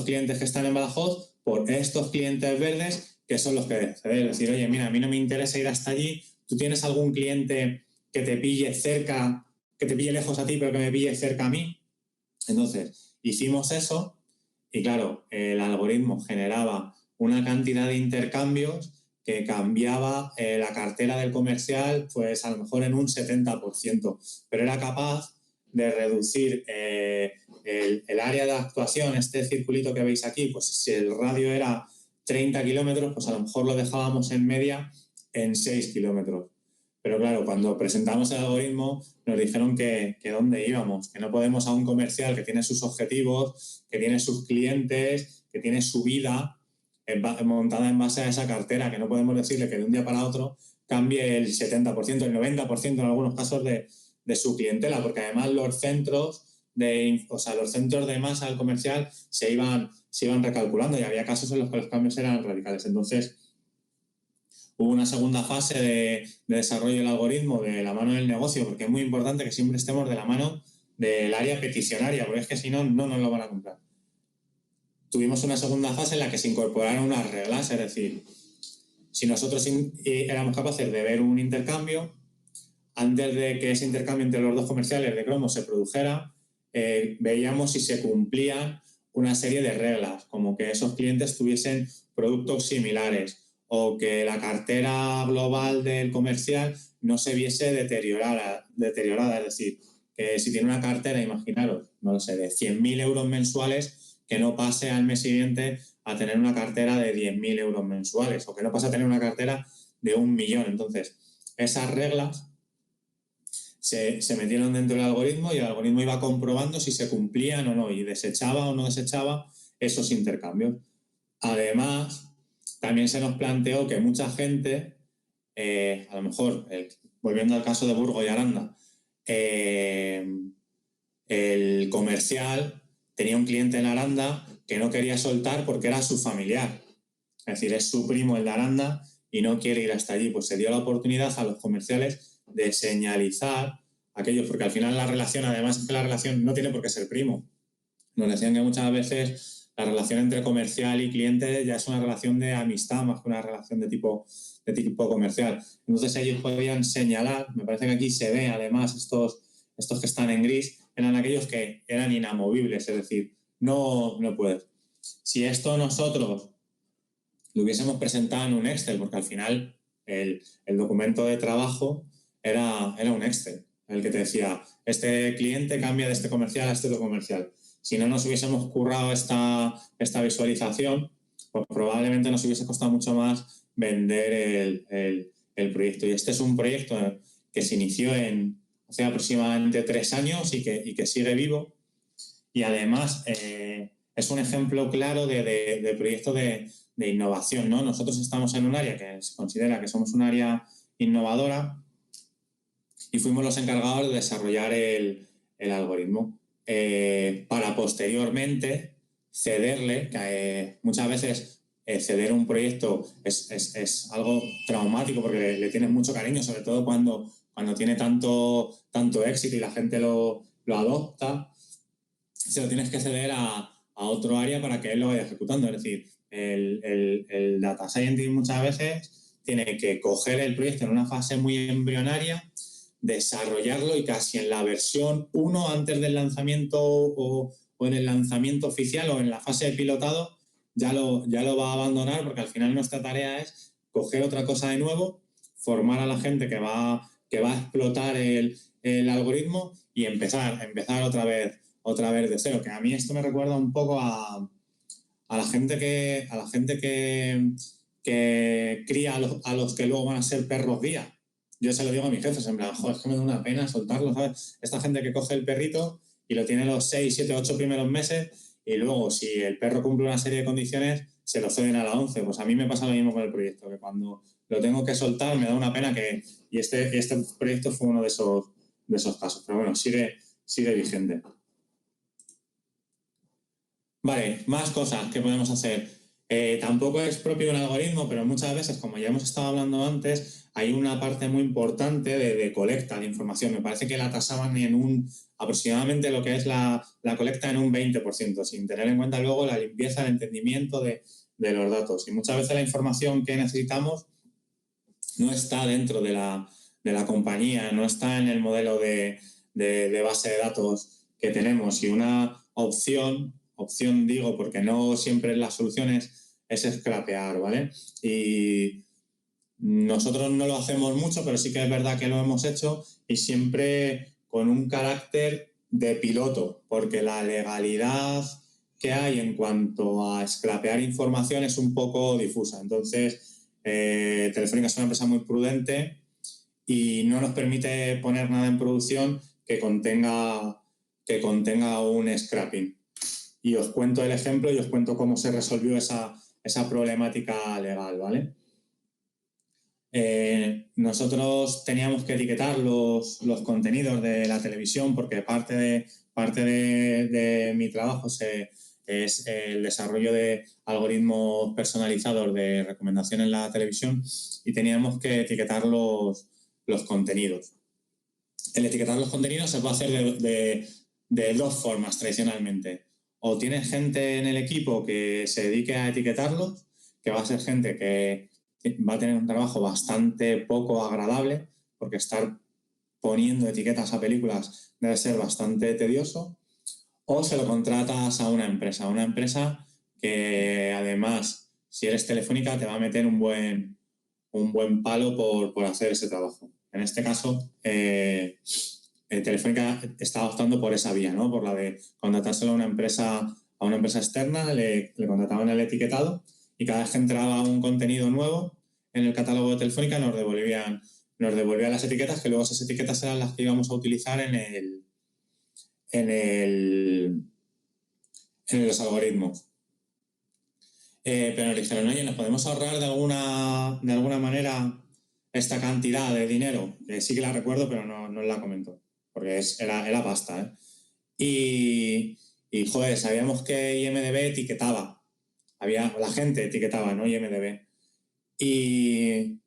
Speaker 2: clientes que están en Badajoz por estos clientes verdes que son los que debes ceder. Es decir, oye, mira, a mí no me interesa ir hasta allí, tú tienes algún cliente que te pille cerca, que te pille lejos a ti, pero que me pille cerca a mí. Entonces, hicimos eso y claro, el algoritmo generaba una cantidad de intercambios que cambiaba la cartera del comercial, pues a lo mejor en un 70%, pero era capaz de reducir el área de actuación, este circulito que veis aquí, pues si el radio era 30 kilómetros, pues a lo mejor lo dejábamos en media en 6 kilómetros. Pero claro, cuando presentamos el algoritmo nos dijeron que dónde íbamos, que no podemos a un comercial que tiene sus objetivos, que tiene sus clientes, que tiene su vida montada en base a esa cartera, que no podemos decirle que de un día para otro cambie el 70%, el 90% en algunos casos de su clientela, porque además los centros de masa del comercial se iban recalculando y había casos en los que los cambios eran radicales. Entonces, hubo una segunda fase de desarrollo del algoritmo de la mano del negocio, porque es muy importante que siempre estemos de la mano del área peticionaria, porque es que si no, no nos lo van a comprar. Tuvimos una segunda fase en la que se incorporaron unas reglas, es decir, si nosotros éramos capaces de ver un intercambio, antes de que ese intercambio entre los dos comerciales de cromos se produjera, veíamos si se cumplían una serie de reglas, como que esos clientes tuviesen productos similares o que la cartera global del comercial no se viese deteriorada. Es decir, que si tiene una cartera, imaginaros, no lo sé, de 100.000 euros mensuales, que no pase al mes siguiente a tener una cartera de 10.000 euros mensuales o que no pase a tener una cartera de 1 millón. Entonces, esas reglas se metieron dentro del algoritmo y el algoritmo iba comprobando si se cumplían o no y desechaba o no desechaba esos intercambios. Además, también se nos planteó que mucha gente, a lo mejor, volviendo al caso de Burgos y Aranda, el comercial tenía un cliente en Aranda que no quería soltar porque era su familiar. Es decir, es su primo el de Aranda y no quiere ir hasta allí. Pues se dio la oportunidad a los comerciales de señalizar aquellos, porque al final la relación, además es que la relación no tiene por qué ser primo. Nos decían que muchas veces la relación entre comercial y cliente ya es una relación de amistad más que una relación de tipo comercial. Entonces ellos podían señalar, me parece que aquí se ve además estos que están en gris, eran aquellos que eran inamovibles, es decir, no puedes. Si esto nosotros lo hubiésemos presentado en un Excel, porque al final el documento de trabajo era un Excel, el que te decía, este cliente cambia de este comercial a este otro comercial. Si no nos hubiésemos currado esta visualización, pues probablemente nos hubiese costado mucho más vender el proyecto. Y este es un proyecto que se inició hace aproximadamente 3 años y que sigue vivo. Y además es un ejemplo claro de proyecto de innovación, ¿no? Nosotros estamos en un área que se considera que somos un área innovadora y fuimos los encargados de desarrollar el algoritmo para posteriormente cederle, que muchas veces ceder un proyecto es algo traumático porque le tienes mucho cariño, sobre todo cuando tiene tanto éxito y la gente lo adopta, se lo tienes que ceder a otro área para que él lo vaya ejecutando. Es decir, el data scientist muchas veces tiene que coger el proyecto en una fase muy embrionaria, desarrollarlo y casi en la versión 1 antes del lanzamiento o en el lanzamiento oficial o en la fase de pilotado ya lo va a abandonar, porque al final nuestra tarea es coger otra cosa de nuevo, formar a la gente que va a explotar el algoritmo y empezar otra vez de cero. Que a mí esto me recuerda un poco a la gente que cría a los que luego van a ser perros guía. Yo se lo digo a mis jefes, en plan, joder, es que me da una pena soltarlo, ¿sabes? Esta gente que coge el perrito y lo tiene los 6, 7, 8 primeros meses y luego, si el perro cumple una serie de condiciones, se lo ceden a la 11. Pues a mí me pasa lo mismo con el proyecto, que cuando lo tengo que soltar me da una pena y este proyecto fue uno de esos casos. Pero bueno, sigue vigente. Vale, más cosas que podemos hacer. Tampoco es propio un algoritmo, pero muchas veces, como ya hemos estado hablando antes, hay una parte muy importante de colecta de información. Me parece que la tasaban aproximadamente lo que es la colecta en un 20%, sin tener en cuenta luego la limpieza, el entendimiento de los datos. Y muchas veces la información que necesitamos no está dentro de la compañía, no está en el modelo de base de datos que tenemos. Y una opción digo, porque no siempre las soluciones es scrapear, ¿vale? Y nosotros no lo hacemos mucho, pero sí que es verdad que lo hemos hecho y siempre con un carácter de piloto, porque la legalidad que hay en cuanto a scrapear información es un poco difusa. Entonces, Telefónica es una empresa muy prudente y no nos permite poner nada en producción que contenga un scrapping. Y os cuento el ejemplo y os cuento cómo se resolvió esa problemática legal, ¿vale? Nosotros teníamos que etiquetar los contenidos de la televisión porque parte de mi trabajo es el desarrollo de algoritmos personalizados de recomendación en la televisión y teníamos que etiquetar los contenidos. El etiquetar los contenidos se puede hacer de dos formas tradicionalmente. O tienes gente en el equipo que se dedique a etiquetarlos, que va a ser gente que va a tener un trabajo bastante poco agradable, porque estar poniendo etiquetas a películas debe ser bastante tedioso, o se lo contratas a una empresa que además, si eres Telefónica, te va a meter un buen palo por hacer ese trabajo. En este caso, Telefónica está optando por esa vía, ¿no? Por la de contratárselo a una empresa externa, le contrataban el etiquetado y cada vez que entraba un contenido nuevo en el catálogo de Telefónica nos devolvían las etiquetas, que luego esas etiquetas eran las que íbamos a utilizar en los algoritmos. Pero nos dijeron, oye, ¿nos podemos ahorrar de alguna manera esta cantidad de dinero? Sí que la recuerdo, pero no la comento, porque era pasta, ¿eh? Y joder, sabíamos que IMDb etiquetaba. La gente etiquetaba, ¿no? IMDb. Y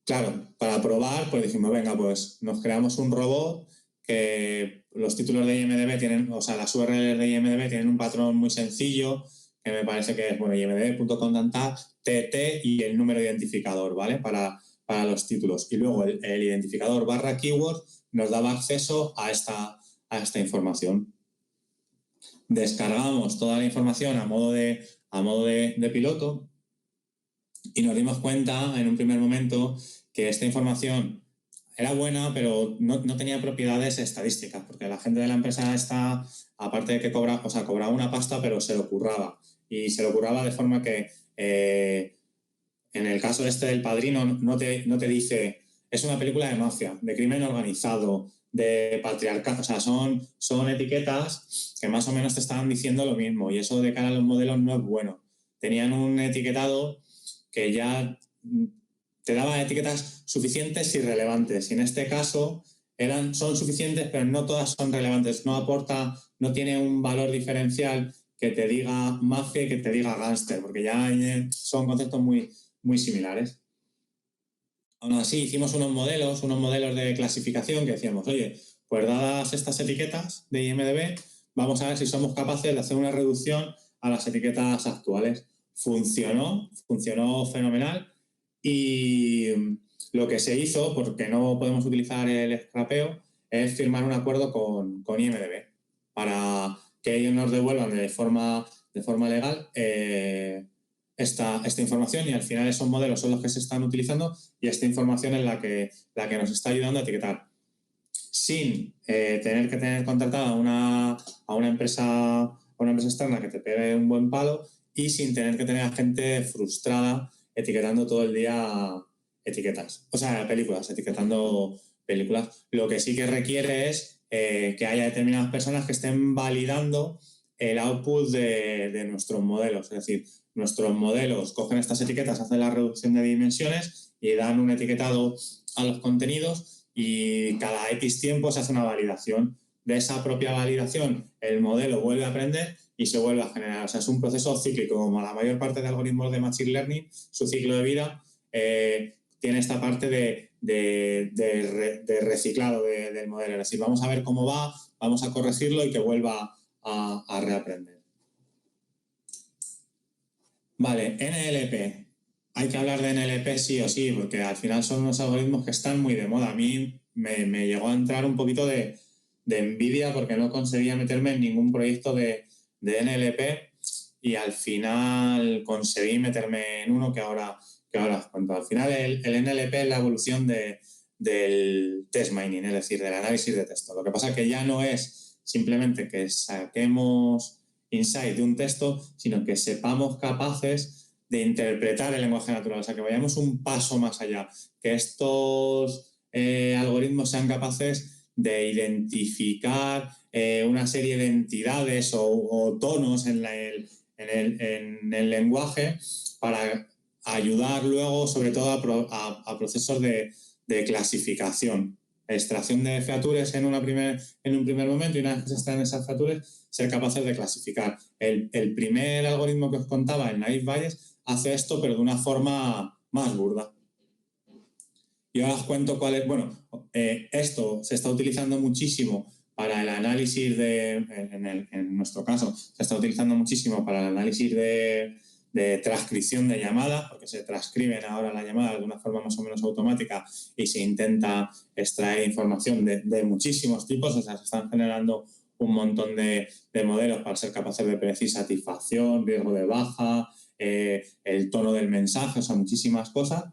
Speaker 2: claro, para probar, pues dijimos, venga, pues nos creamos un robot que los títulos de IMDb tienen, o sea, las URLs de IMDb tienen un patrón muy sencillo, que me parece que es, bueno, imdb.com TT y el número identificador, ¿vale? Para los títulos. Y luego el identificador / keyword nos daba acceso a esta información. Descargamos toda la información a modo de piloto y nos dimos cuenta en un primer momento que esta información era buena, pero no tenía propiedades estadísticas, porque la gente de la empresa esta, aparte de que cobraba una pasta, pero se lo curraba. Y se lo curraba de forma que, en el caso del Padrino, no te dice, es una película de mafia, de crimen organizado, de patriarcado. O sea, son etiquetas que más o menos te estaban diciendo lo mismo, y eso de cara a los modelos no es bueno. Tenían un etiquetado que ya te daba etiquetas suficientes y relevantes. Y en este caso son suficientes, pero no todas son relevantes. No tiene un valor diferencial que te diga mafia y que te diga gángster, porque ya son conceptos muy, muy similares. Aún así, hicimos unos modelos de clasificación que decíamos, oye, pues dadas estas etiquetas de IMDb, vamos a ver si somos capaces de hacer una reducción a las etiquetas actuales. Funcionó fenomenal y lo que se hizo, porque no podemos utilizar el scrapeo, es firmar un acuerdo con IMDb para que ellos nos devuelvan de forma legal esta información, y al final esos modelos son los que se están utilizando y esta información es la que nos está ayudando a etiquetar sin tener que tener contratada a una empresa externa que te pegue un buen palo y sin tener que tener a gente frustrada etiquetando todo el día etiquetando películas. Lo que sí que requiere es que haya determinadas personas que estén validando el output de nuestros modelos. Es decir, nuestros modelos cogen estas etiquetas, hacen la reducción de dimensiones y dan un etiquetado a los contenidos, y cada X tiempo se hace una validación. De esa propia validación, el modelo vuelve a aprender y se vuelve a generar. O sea, es un proceso cíclico. Como la mayor parte de algoritmos de Machine Learning, su ciclo de vida tiene esta parte de reciclado del modelo. Es decir, vamos a ver cómo va, vamos a corregirlo y que vuelva a reaprender. Vale, NLP. Hay que hablar de NLP sí o sí, porque al final son unos algoritmos que están muy de moda. A mí me llegó a entrar un poquito de envidia porque no conseguía meterme en ningún proyecto de NLP y al final conseguí meterme en uno que ahora os cuento. Al final el NLP es la evolución del test mining, es decir, del análisis de texto. Lo que pasa es que ya no es simplemente que saquemos insight de un texto, sino que sepamos capaces de interpretar el lenguaje natural, o sea, que vayamos un paso más allá, que estos algoritmos sean capaces de identificar una serie de entidades o tonos en el lenguaje para ayudar luego, sobre todo, a procesos de clasificación, extracción de features en un primer momento, y una vez que se están esas features, ser capaces de clasificar. El primer algoritmo que os contaba, el Naive Bayes, hace esto, pero de una forma más burda. Y ahora os cuento cuál es. Bueno, esto se está utilizando muchísimo para el análisis en nuestro caso, se está utilizando muchísimo para el análisis de transcripción de llamadas, porque se transcriben ahora las llamadas de una forma más o menos automática y se intenta extraer información de muchísimos tipos, o sea, se están generando un montón de modelos para ser capaces de predecir satisfacción, riesgo de baja, el tono del mensaje, o sea, muchísimas cosas.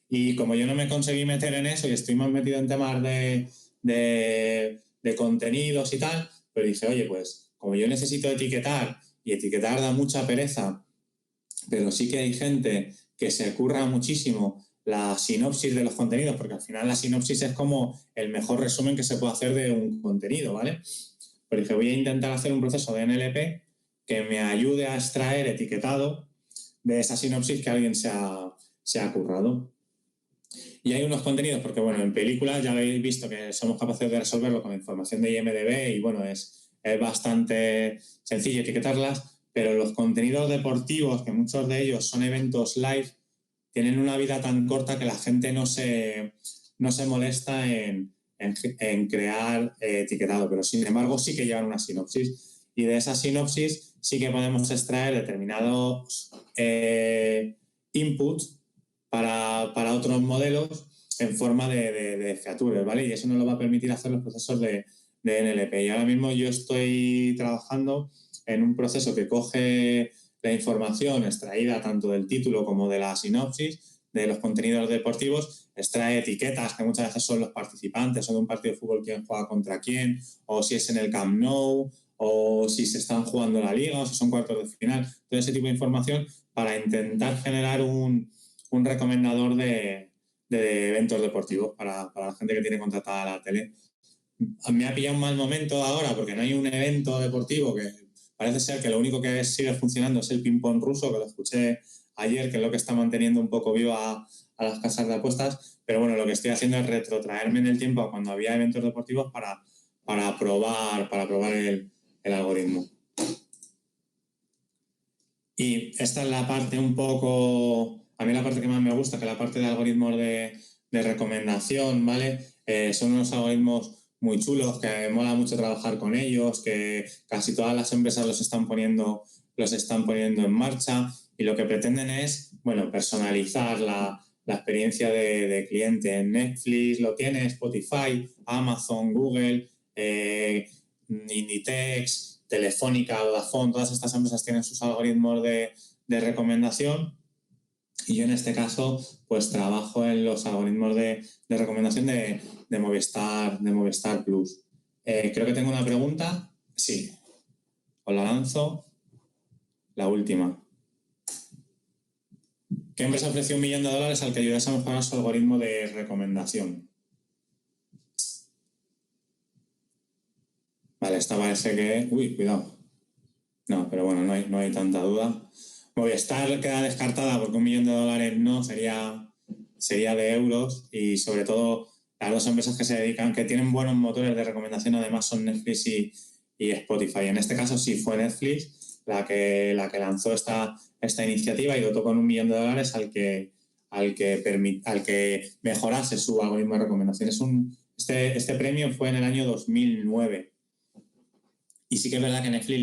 Speaker 2: Y como yo no me conseguí meter en eso y estoy más metido en temas de contenidos y tal, pues dije, oye, pues como yo necesito etiquetar y etiquetar da mucha pereza, pero sí que hay gente que se curra muchísimo la sinopsis de los contenidos, porque al final la sinopsis es como el mejor resumen que se puede hacer de un contenido, ¿vale? Pues dije, voy a intentar hacer un proceso de NLP que me ayude a extraer etiquetado de esa sinopsis que alguien se ha currado. Y hay unos contenidos, porque bueno, en películas ya habéis visto que somos capaces de resolverlo con información de IMDb y bueno, es bastante sencillo etiquetarlas, pero los contenidos deportivos, que muchos de ellos son eventos live, tienen una vida tan corta que la gente no se molesta en crear etiquetado, pero sin embargo sí que llevan una sinopsis y de esa sinopsis sí que podemos extraer determinados inputs para otros modelos en forma de features, ¿vale? Y eso nos lo va a permitir hacer los procesos de NLP. Y ahora mismo yo estoy trabajando en un proceso que coge la información extraída tanto del título como de la sinopsis de los contenidos deportivos, extrae etiquetas que muchas veces son los participantes o de un partido de fútbol quién juega contra quién, o si es en el Camp Nou, o si se están jugando la liga, o si son cuartos de final, todo ese tipo de información para intentar generar un recomendador de eventos deportivos para la gente que tiene contratada la tele. Me ha pillado un mal momento ahora porque no hay un evento deportivo, que parece ser que lo único que sigue funcionando es el ping-pong ruso, que lo escuché ayer, que es lo que está manteniendo un poco viva a las casas de apuestas, pero bueno, lo que estoy haciendo es retrotraerme en el tiempo a cuando había eventos deportivos para probar el algoritmo. Y esta es la parte un poco, a mí la parte que más me gusta, que es la parte de algoritmos de recomendación, ¿vale? Son unos algoritmos muy chulos, que me mola mucho trabajar con ellos, que casi todas las empresas los están poniendo en marcha, y lo que pretenden es, bueno, personalizar la experiencia de cliente. En Netflix lo tiene, Spotify, Amazon, Google, Inditex, Telefónica, Vodafone, todas estas empresas tienen sus algoritmos de recomendación, y yo en este caso pues trabajo en los algoritmos de recomendación de Movistar Plus. Creo que tengo una pregunta. Sí, os la lanzo. La última. ¿Qué empresa ofreció $1 millón al que ayudase a mejorar su algoritmo de recomendación? Vale, esta parece que... Uy, cuidado. No, pero bueno, no hay tanta duda. Movistar queda descartada porque $1 millón no, sería de euros, y sobre todo las dos empresas que se dedican, que tienen buenos motores de recomendación, además son Netflix y Spotify. En este caso sí fue Netflix la que lanzó esta iniciativa y dotó con $1 millón al que mejorase su algoritmo de recomendaciones. Este premio fue en el año 2009. Y sí que es verdad que Netflix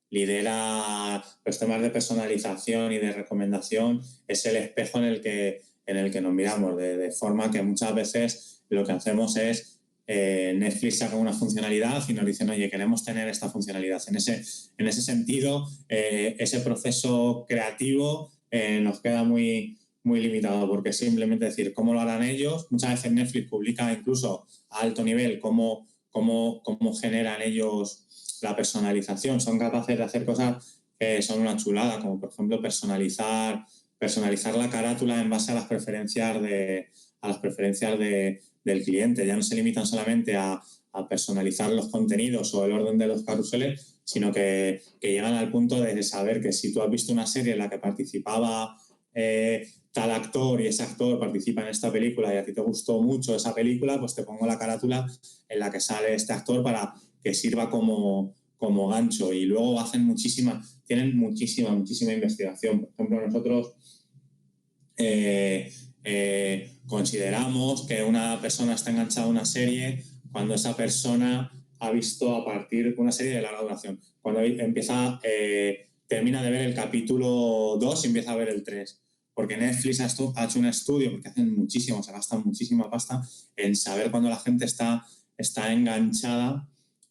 Speaker 2: lidera los temas de personalización y de recomendación, es el espejo en el que nos miramos, de forma que muchas veces lo que hacemos es Netflix saca una funcionalidad y nos dicen, oye, queremos tener esta funcionalidad. En ese sentido, ese proceso creativo nos queda muy, muy limitado, porque simplemente decir cómo lo harán ellos. Muchas veces Netflix publica incluso a alto nivel cómo generan ellos la personalización. Son capaces de hacer cosas que son una chulada, como por ejemplo personalizar la carátula en base a las preferencias del cliente. Ya no se limitan solamente a personalizar los contenidos o el orden de los carruseles, sino que llegan al punto de saber que si tú has visto una serie en la que participaba tal actor y ese actor participa en esta película y a ti te gustó mucho esa película, pues te pongo la carátula en la que sale este actor para que sirva como gancho. Y luego tienen muchísima investigación. Por ejemplo, nosotros consideramos que una persona está enganchada a una serie cuando esa persona ha visto a partir de una serie de larga duración. Cuando termina de ver el capítulo 2 y empieza a ver el 3. Porque Netflix ha hecho un estudio, porque se gastan muchísima pasta en saber cuándo la gente está enganchada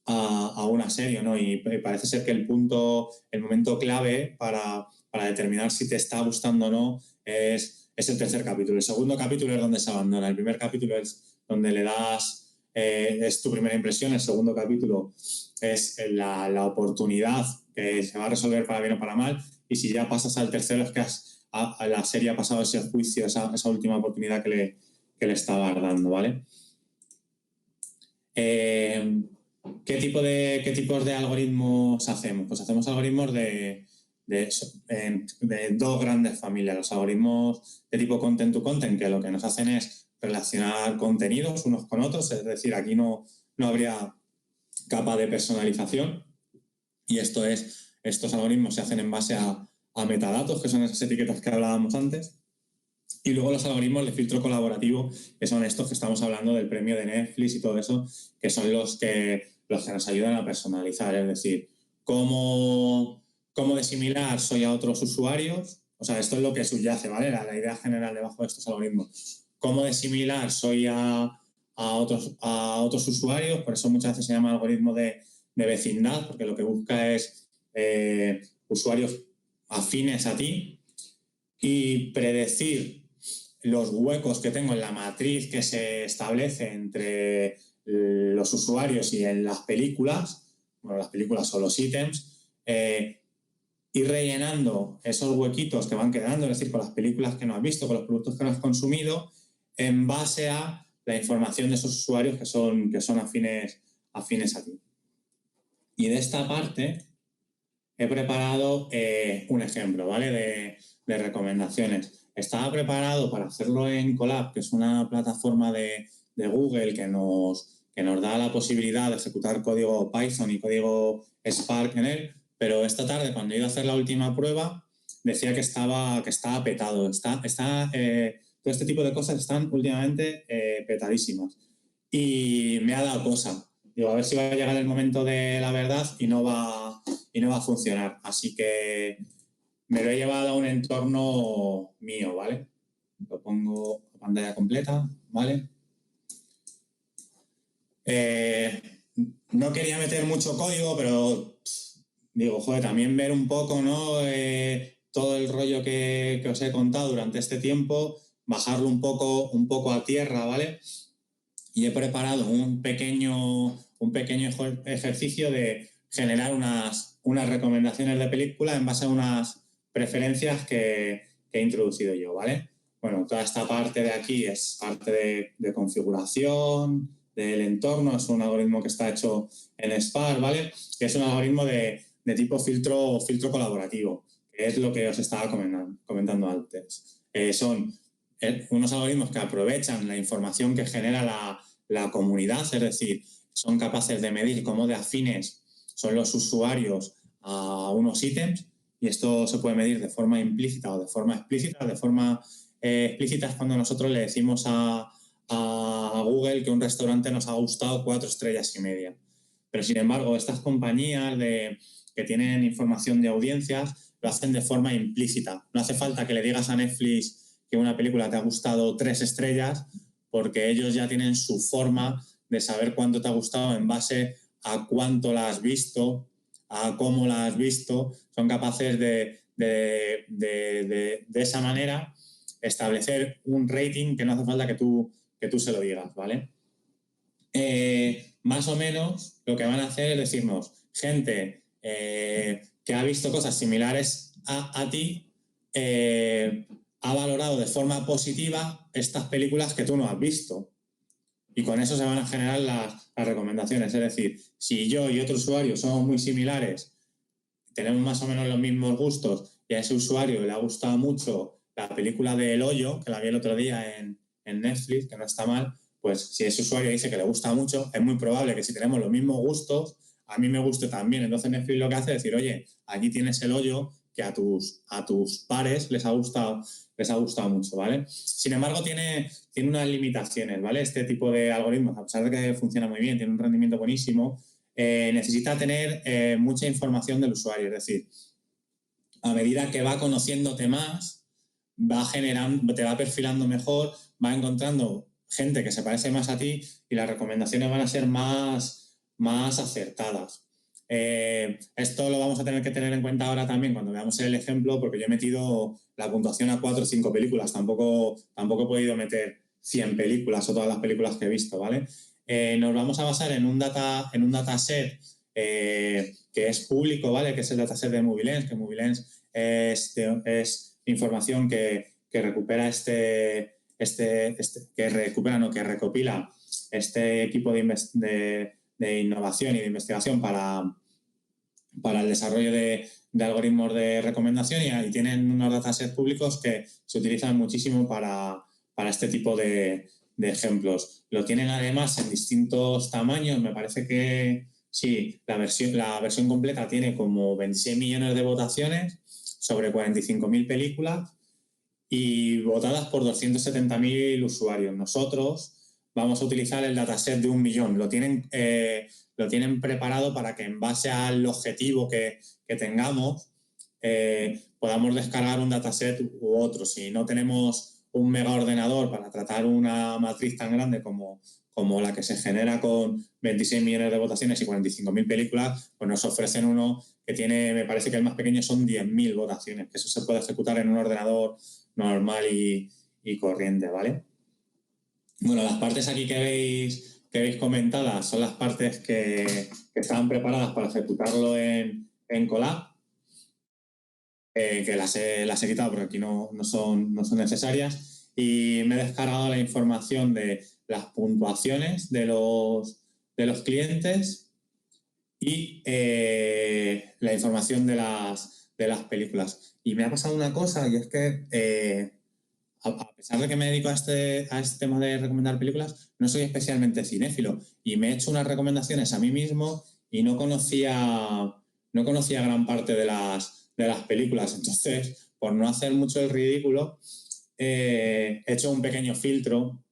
Speaker 2: a una serie, ¿no? Y parece ser que el momento clave para determinar si te está gustando o no es el tercer capítulo. El segundo capítulo es donde se abandona. El primer capítulo es donde le das, es tu primera impresión. El segundo capítulo es la oportunidad que se va a resolver para bien o para mal. Y si ya pasas al tercero es que la serie ha pasado ese juicio, esa última oportunidad que le estaba dando, ¿vale? ¿Qué tipos de algoritmos hacemos? Pues hacemos algoritmos de dos grandes familias. Los algoritmos de tipo content to content, que lo que nos hacen es relacionar contenidos unos con otros, es decir, aquí no habría capa de personalización, y estos algoritmos se hacen en base a metadatos, que son esas etiquetas que hablábamos antes. Y luego los algoritmos de filtro colaborativo, que son estos que estamos hablando del premio de Netflix y todo eso, que son los que nos ayudan a personalizar, es decir, cómo de similar soy a otros usuarios. O sea, esto es lo que subyace, ¿vale? La idea general debajo de estos algoritmos. Cómo de similar soy a otros usuarios, por eso muchas veces se llama algoritmo de vecindad, porque lo que busca es usuarios afines a ti y predecir los huecos que tengo en la matriz que se establece entre los usuarios y en las películas, las películas o los ítems, ir rellenando esos huequitos que van quedando, es decir, con las películas que no has visto, con los productos que no has consumido, en base a la información de esos usuarios que son afines a ti. Y de esta parte he preparado un ejemplo, ¿vale? De recomendaciones. Estaba preparado para hacerlo en Colab, que es una plataforma de Google que nos da la posibilidad de ejecutar código Python y código Spark en él, pero esta tarde, cuando he ido a hacer la última prueba, decía que estaba petado. Todo este tipo de cosas están últimamente petadísimas. Y me ha dado cosa. Digo, a ver si va a llegar el momento de la verdad y no va a funcionar. Así que me lo he llevado a un entorno mío, ¿vale? Lo pongo a pantalla completa, ¿vale? No quería meter mucho código, pero digo, joder, también ver un poco, ¿no? Todo el rollo que os he contado durante este tiempo, bajarlo un poco a tierra, ¿vale? Y he preparado un pequeño ejercicio de generar unas recomendaciones de película en base a unas preferencias que he introducido yo, ¿vale? Bueno, toda esta parte de aquí es parte de configuración del entorno, es un algoritmo que está hecho en Spark, ¿vale? Que es un algoritmo de tipo filtro colaborativo, que es lo que os estaba comentando antes. Son unos algoritmos que aprovechan la información que genera la comunidad, es decir, son capaces de medir cómo de afines son los usuarios a unos ítems, y esto se puede medir de forma implícita o de forma explícita. De forma explícita es cuando nosotros le decimos a Google que un restaurante nos ha gustado 4,5 estrellas. Pero sin embargo, estas compañías que tienen información de audiencias lo hacen de forma implícita. No hace falta que le digas a Netflix que una película te ha gustado 3 estrellas, porque ellos ya tienen su forma de saber cuánto te ha gustado en base a cuánto la has visto, a cómo la has visto. Son capaces de esa manera establecer un rating que no hace falta que tú se lo digas, ¿vale? Más o menos lo que van a hacer es decirnos, gente que ha visto cosas similares a ti, ha valorado de forma positiva estas películas que tú no has visto. Y con eso se van a generar las recomendaciones. Es decir, si yo y otro usuario somos muy similares, tenemos más o menos los mismos gustos y a ese usuario le ha gustado mucho la película de El Hoyo, que la vi el otro día en Netflix, que no está mal, pues si ese usuario dice que le gusta mucho, es muy probable que si tenemos los mismos gustos, a mí me guste también. Entonces Netflix lo que hace es decir, oye, aquí tienes El Hoyo, que a tus pares les ha gustado mucho, ¿vale? Sin embargo, tiene unas limitaciones, ¿vale? Este tipo de algoritmos, a pesar de que funciona muy bien, tiene un rendimiento buenísimo, necesita tener mucha información del usuario. Es decir, a medida que va conociéndote más, te va perfilando mejor, va encontrando gente que se parece más a ti y las recomendaciones van a ser más acertadas. Esto lo vamos a tener que tener en cuenta ahora también cuando veamos el ejemplo, porque yo he metido la puntuación a 4 o 5 películas, tampoco he podido meter 100 películas o todas las películas que he visto, ¿vale? Nos vamos a basar en un dataset que es público, ¿vale? Que es el dataset de Movielens, que Movielens es información que recupera que recopila este equipo de innovación y de investigación para el desarrollo de algoritmos de recomendación y tienen unos datasets públicos que se utilizan muchísimo para este tipo de ejemplos. Lo tienen además en distintos tamaños, me parece que sí, la versión completa tiene como 26 millones de votaciones sobre 45.000 películas y votadas por 270.000 usuarios. Nosotros vamos a utilizar el dataset de 1 millón. Lo tienen preparado para que en base al objetivo que tengamos podamos descargar un dataset u otro. Si no tenemos un mega ordenador para tratar una matriz tan grande como la que se genera con 26 millones de votaciones y 45.000 películas, pues nos ofrecen uno que tiene, me parece que el más pequeño son 10.000 votaciones, que eso se puede ejecutar en un ordenador normal y corriente, ¿vale? Bueno, las partes aquí que veis comentadas son las partes que estaban preparadas para ejecutarlo en Colab, que las he quitado porque aquí no son necesarias, y me he descargado la información de las puntuaciones de los clientes y la información de las películas. Y me ha pasado una cosa, y es que a pesar de que me dedico a este tema de recomendar películas, no soy especialmente cinéfilo y me he hecho unas recomendaciones a mí mismo y no conocía gran parte de las películas. Entonces, por no hacer mucho el ridículo, he hecho un pequeño filtro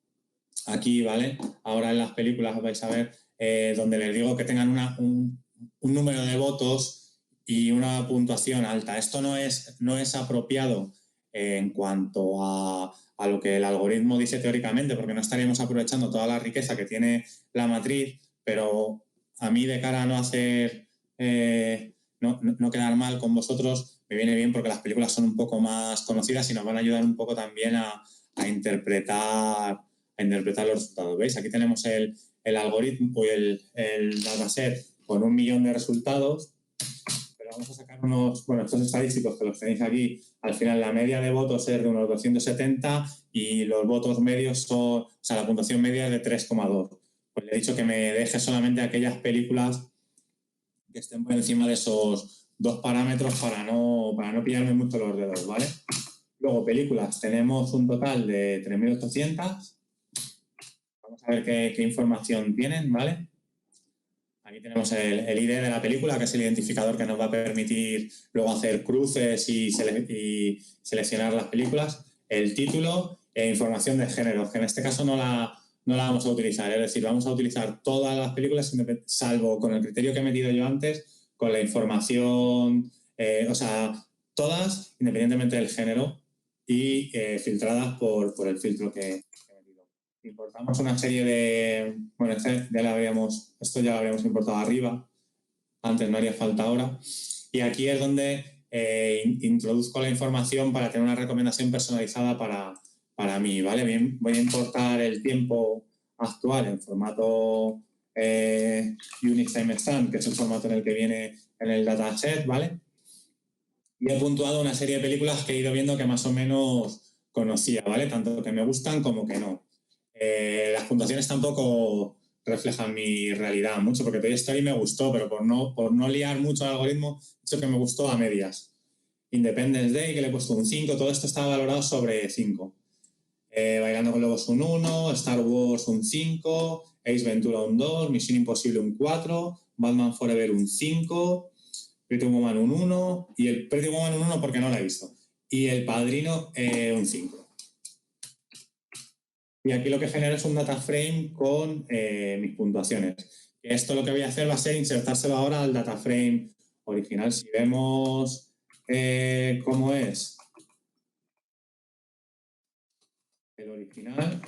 Speaker 2: aquí, ¿vale? Ahora en las películas vais a ver donde les digo que tengan un número de votos y una puntuación alta. Esto no es apropiado en cuanto a lo que el algoritmo dice teóricamente, porque no estaríamos aprovechando toda la riqueza que tiene la matriz, pero a mí de cara a no hacer no quedar mal con vosotros, me viene bien porque las películas son un poco más conocidas y nos van a ayudar un poco también a interpretar los resultados. ¿Veis? Aquí tenemos el algoritmo y el dataset con 1 millón de resultados, pero vamos a sacar estos estadísticos que los tenéis aquí. Al final la media de votos es de unos 270 y los votos medios la puntuación media es de 3,2. Pues le he dicho que me deje solamente aquellas películas que estén por encima de esos 2 parámetros para no pillarme mucho los dedos, ¿vale? Luego, películas. Tenemos un total de 3.800. Vamos a ver qué información tienen, ¿vale? Aquí tenemos el ID de la película, que es el identificador que nos va a permitir luego hacer cruces y seleccionar las películas. El título e información de género, que en este caso no la no la vamos a utilizar. Es decir, vamos a utilizar todas las películas, salvo con el criterio que he metido yo antes, con la información, o sea, todas, independientemente del género, y filtradas por el filtro que he metido. Importamos una serie de... Bueno, esto ya lo habíamos importado arriba, antes no haría falta ahora. Y aquí es donde introduzco la información para tener una recomendación personalizada para mí, ¿vale? Bien, voy a importar el tiempo actual en formato Unix Timestamp, que es el formato en el que viene en el dataset, ¿vale? Y he puntuado una serie de películas que he ido viendo que más o menos conocía, ¿vale? Tanto que me gustan como que no. Las puntuaciones tampoco reflejan mi realidad mucho, porque Toy Story me gustó, pero por no liar mucho al algoritmo, he dicho que me gustó a medias. Independence Day, que le he puesto un 5, todo esto está valorado sobre 5. Bailando con Lobos un 1, Star Wars un 5, Ace Ventura un 2, Misión Imposible un 4, Batman Forever un 5, Pretty Woman un 1, y el Pretty Woman un 1 porque no la he visto, y El Padrino un 5. Y aquí lo que genero es un data frame con mis puntuaciones. Esto lo que voy a hacer va a ser insertárselo ahora al data frame original. Si vemos cómo es el original,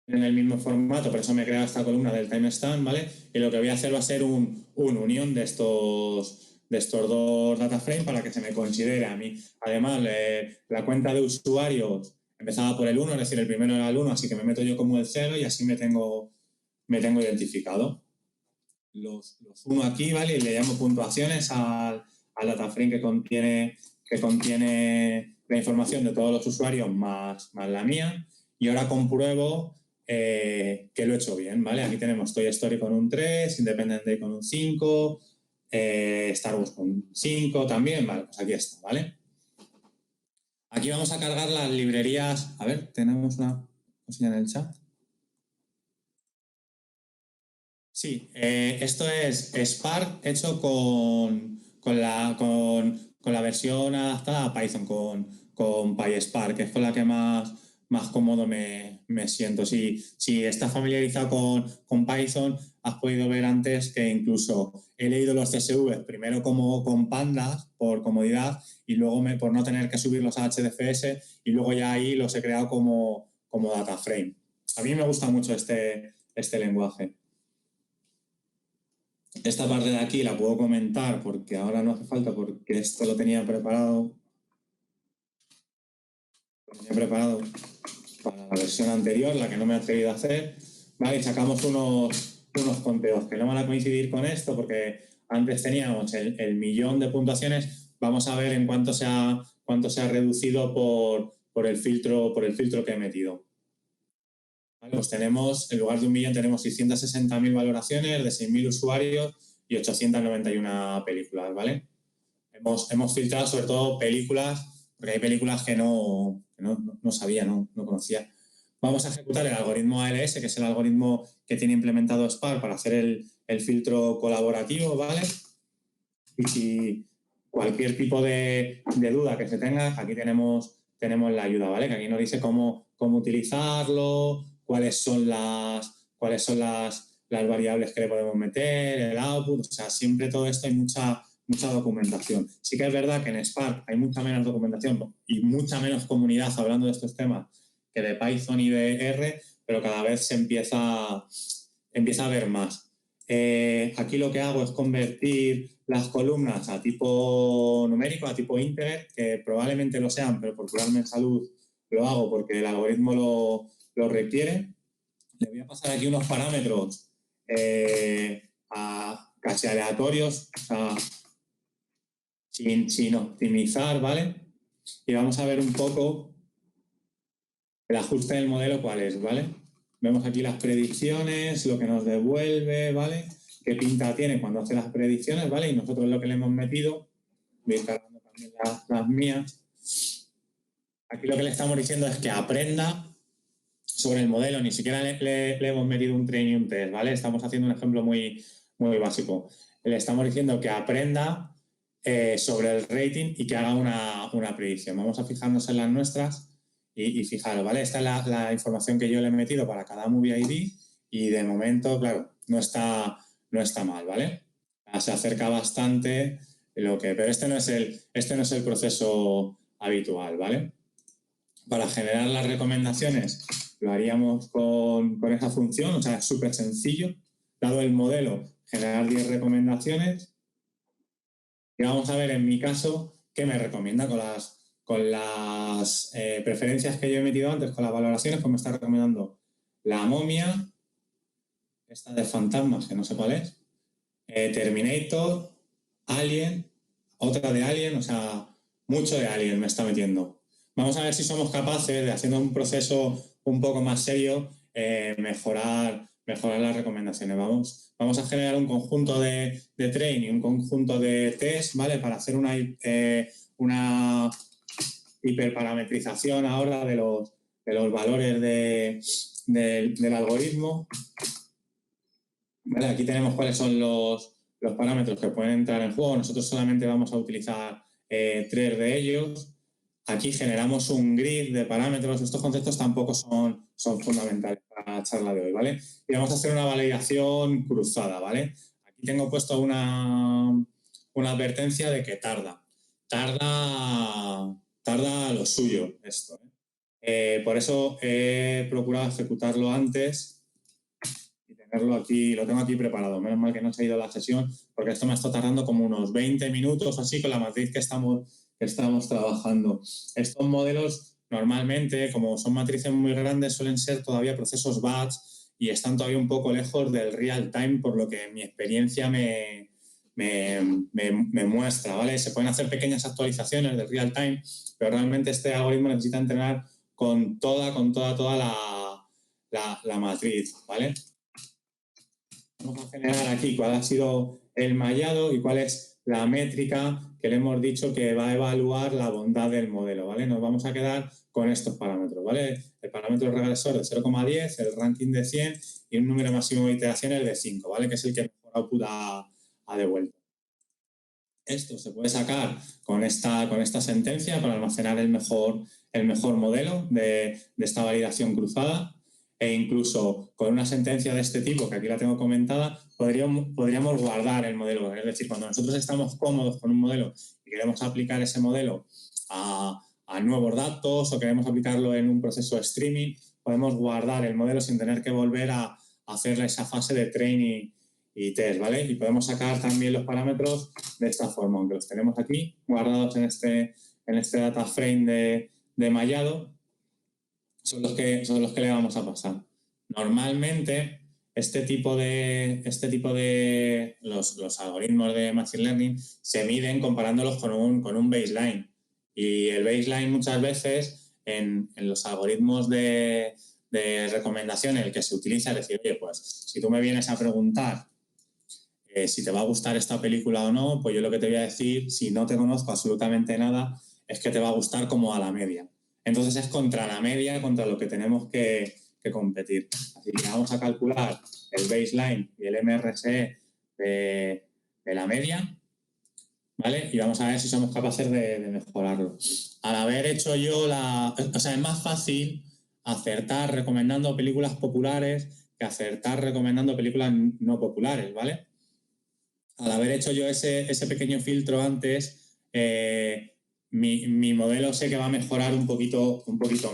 Speaker 2: en el mismo formato, por eso me he creado esta columna del timestamp, ¿vale? Y lo que voy a hacer va a ser una unión de estos dos data frames para que se me considere a mí. Además, la cuenta de usuarios empezaba por el 1, es decir, el primero era el 1, así que me meto yo como el 0 y así me tengo identificado. Los 1 aquí, ¿vale? Y le llamo puntuaciones al data frame que contiene la información de todos los usuarios más la mía. Y ahora compruebo que lo he hecho bien, ¿vale? Aquí tenemos Toy Story con un 3, Independence Day con un 5, Star Wars con un 5 también, vale, pues aquí está, ¿vale? Aquí vamos a cargar las librerías. A ver, tenemos una cosilla en el chat. Sí, esto es Spark hecho con la versión adaptada a Python, con PySpark, que es con la que más cómodo me siento. Si estás familiarizado con Python, has podido ver antes que incluso he leído los CSV primero como con pandas por comodidad y luego por no tener que subirlos a HDFS y luego ya ahí los he creado como data frame. A mí me gusta mucho este lenguaje. Esta parte de aquí la puedo comentar porque ahora no hace falta porque esto lo tenía preparado. Lo tenía preparado para la versión anterior, la que no me he atrevido a hacer. Vale, y sacamos unos conteos que no van a coincidir con esto porque antes teníamos el 1.000.000 de puntuaciones. Vamos a ver en cuánto se ha reducido por el filtro que he metido. Vale, pues tenemos, en lugar de 1.000.000, tenemos 660.000 valoraciones de 6.000 usuarios y 891 películas, ¿vale? Hemos filtrado sobre todo películas, porque hay películas que no sabía, no conocía. Vamos a ejecutar el algoritmo ALS, que es el algoritmo que tiene implementado Spark para hacer el filtro colaborativo, ¿vale? Y si cualquier tipo de duda que se tenga, aquí tenemos la ayuda, ¿vale? Que aquí nos dice cómo utilizarlo, cuáles son las variables que le podemos meter, el output, o sea, siempre todo esto hay mucha documentación. Sí que es verdad que en Spark hay mucha menos documentación y mucha menos comunidad hablando de estos temas que de Python y de R, pero cada vez se empieza a ver más. Aquí lo que hago es convertir las columnas a tipo numérico, a tipo integer, que probablemente lo sean, pero por curarme en salud lo hago porque el algoritmo lo requiere. Le voy a pasar aquí unos parámetros casi aleatorios, o sea, sin optimizar, ¿vale? Y vamos a ver un poco el ajuste del modelo cuál es, ¿vale? Vemos aquí las predicciones, lo que nos devuelve, ¿vale? Qué pinta tiene cuando hace las predicciones, ¿vale? Y nosotros lo que le hemos metido, voy a ir cargando también las mías. Aquí lo que le estamos diciendo es que aprenda sobre el modelo, ni siquiera le hemos metido un train y un test, ¿vale? Estamos haciendo un ejemplo muy, muy básico. Le estamos diciendo que aprenda sobre el rating y que haga una predicción. Vamos a fijarnos en las nuestras y fijaros, ¿vale? Esta es la información que yo le he metido para cada Movie ID y de momento, claro, no está mal, ¿vale? Se acerca bastante pero este no es el proceso habitual, ¿vale? Para generar las recomendaciones lo haríamos con esa función, o sea, es súper sencillo. Dado el modelo, generar 10 recomendaciones. Y vamos a ver, en mi caso, qué me recomienda con las preferencias que yo he metido antes, con las valoraciones, pues me está recomendando La Momia, esta de fantasmas, que no sé cuál es, Terminator, Alien, otra de Alien, o sea, mucho de Alien me está metiendo. Vamos a ver si somos capaces de, haciendo un proceso un poco más serio, mejorar las recomendaciones. Vamos a generar un conjunto de training, un conjunto de test, ¿vale? Para hacer una hiperparametrización ahora de los valores del algoritmo. Vale, aquí tenemos cuáles son los parámetros que pueden entrar en juego. Nosotros solamente vamos a utilizar 3 de ellos. Aquí generamos un grid de parámetros. Estos conceptos tampoco son fundamentales para la charla de hoy, ¿vale? Y vamos a hacer una validación cruzada, ¿vale? Aquí tengo puesto una advertencia de que tarda lo suyo esto, ¿eh? Por eso he procurado ejecutarlo antes y tenerlo aquí, lo tengo aquí preparado. Menos mal que no se ha ido la sesión, porque esto me está tardando como unos 20 minutos así con la matriz que estamos trabajando. Estos modelos normalmente, como son matrices muy grandes, suelen ser todavía procesos batch y están todavía un poco lejos del real time, por lo que mi experiencia me muestra, ¿vale? Se pueden hacer pequeñas actualizaciones del real time, pero realmente este algoritmo necesita entrenar con toda la matriz, ¿vale? Vamos a generar aquí cuál ha sido el mallado y cuál es la métrica que le hemos dicho que va a evaluar la bondad del modelo, ¿vale? Nos vamos a quedar con estos parámetros, ¿vale? El parámetro regresor de 0,10, el ranking de 100 y un número máximo de iteraciones de 5, ¿vale? Que es el que mejor output ha devuelto. Esto se puede sacar con esta sentencia para almacenar el mejor modelo de esta validación cruzada. E incluso con una sentencia de este tipo, que aquí la tengo comentada, podríamos guardar el modelo. Es decir, cuando nosotros estamos cómodos con un modelo y queremos aplicar ese modelo a nuevos datos o queremos aplicarlo en un proceso de streaming, podemos guardar el modelo sin tener que volver a hacer esa fase de training y test, ¿vale? Y podemos sacar también los parámetros de esta forma, aunque los tenemos aquí guardados en este data frame de mallado. Son los que le vamos a pasar. Normalmente, este tipo de los algoritmos de Machine Learning se miden comparándolos con un baseline. Y el baseline muchas veces en los algoritmos de recomendación el que se utiliza es decir, oye, pues si tú me vienes a preguntar si te va a gustar esta película o no, pues yo lo que te voy a decir, si no te conozco absolutamente nada, es que te va a gustar como a la media. Entonces es contra la media, contra lo que tenemos que competir. Así que vamos a calcular el baseline y el MRSE de la media, ¿vale? Y vamos a ver si somos capaces de mejorarlo. Al haber hecho yo o sea, es más fácil acertar recomendando películas populares que acertar recomendando películas no populares, ¿vale? Al haber hecho yo ese pequeño filtro antes, mi modelo sé que va a mejorar un poquito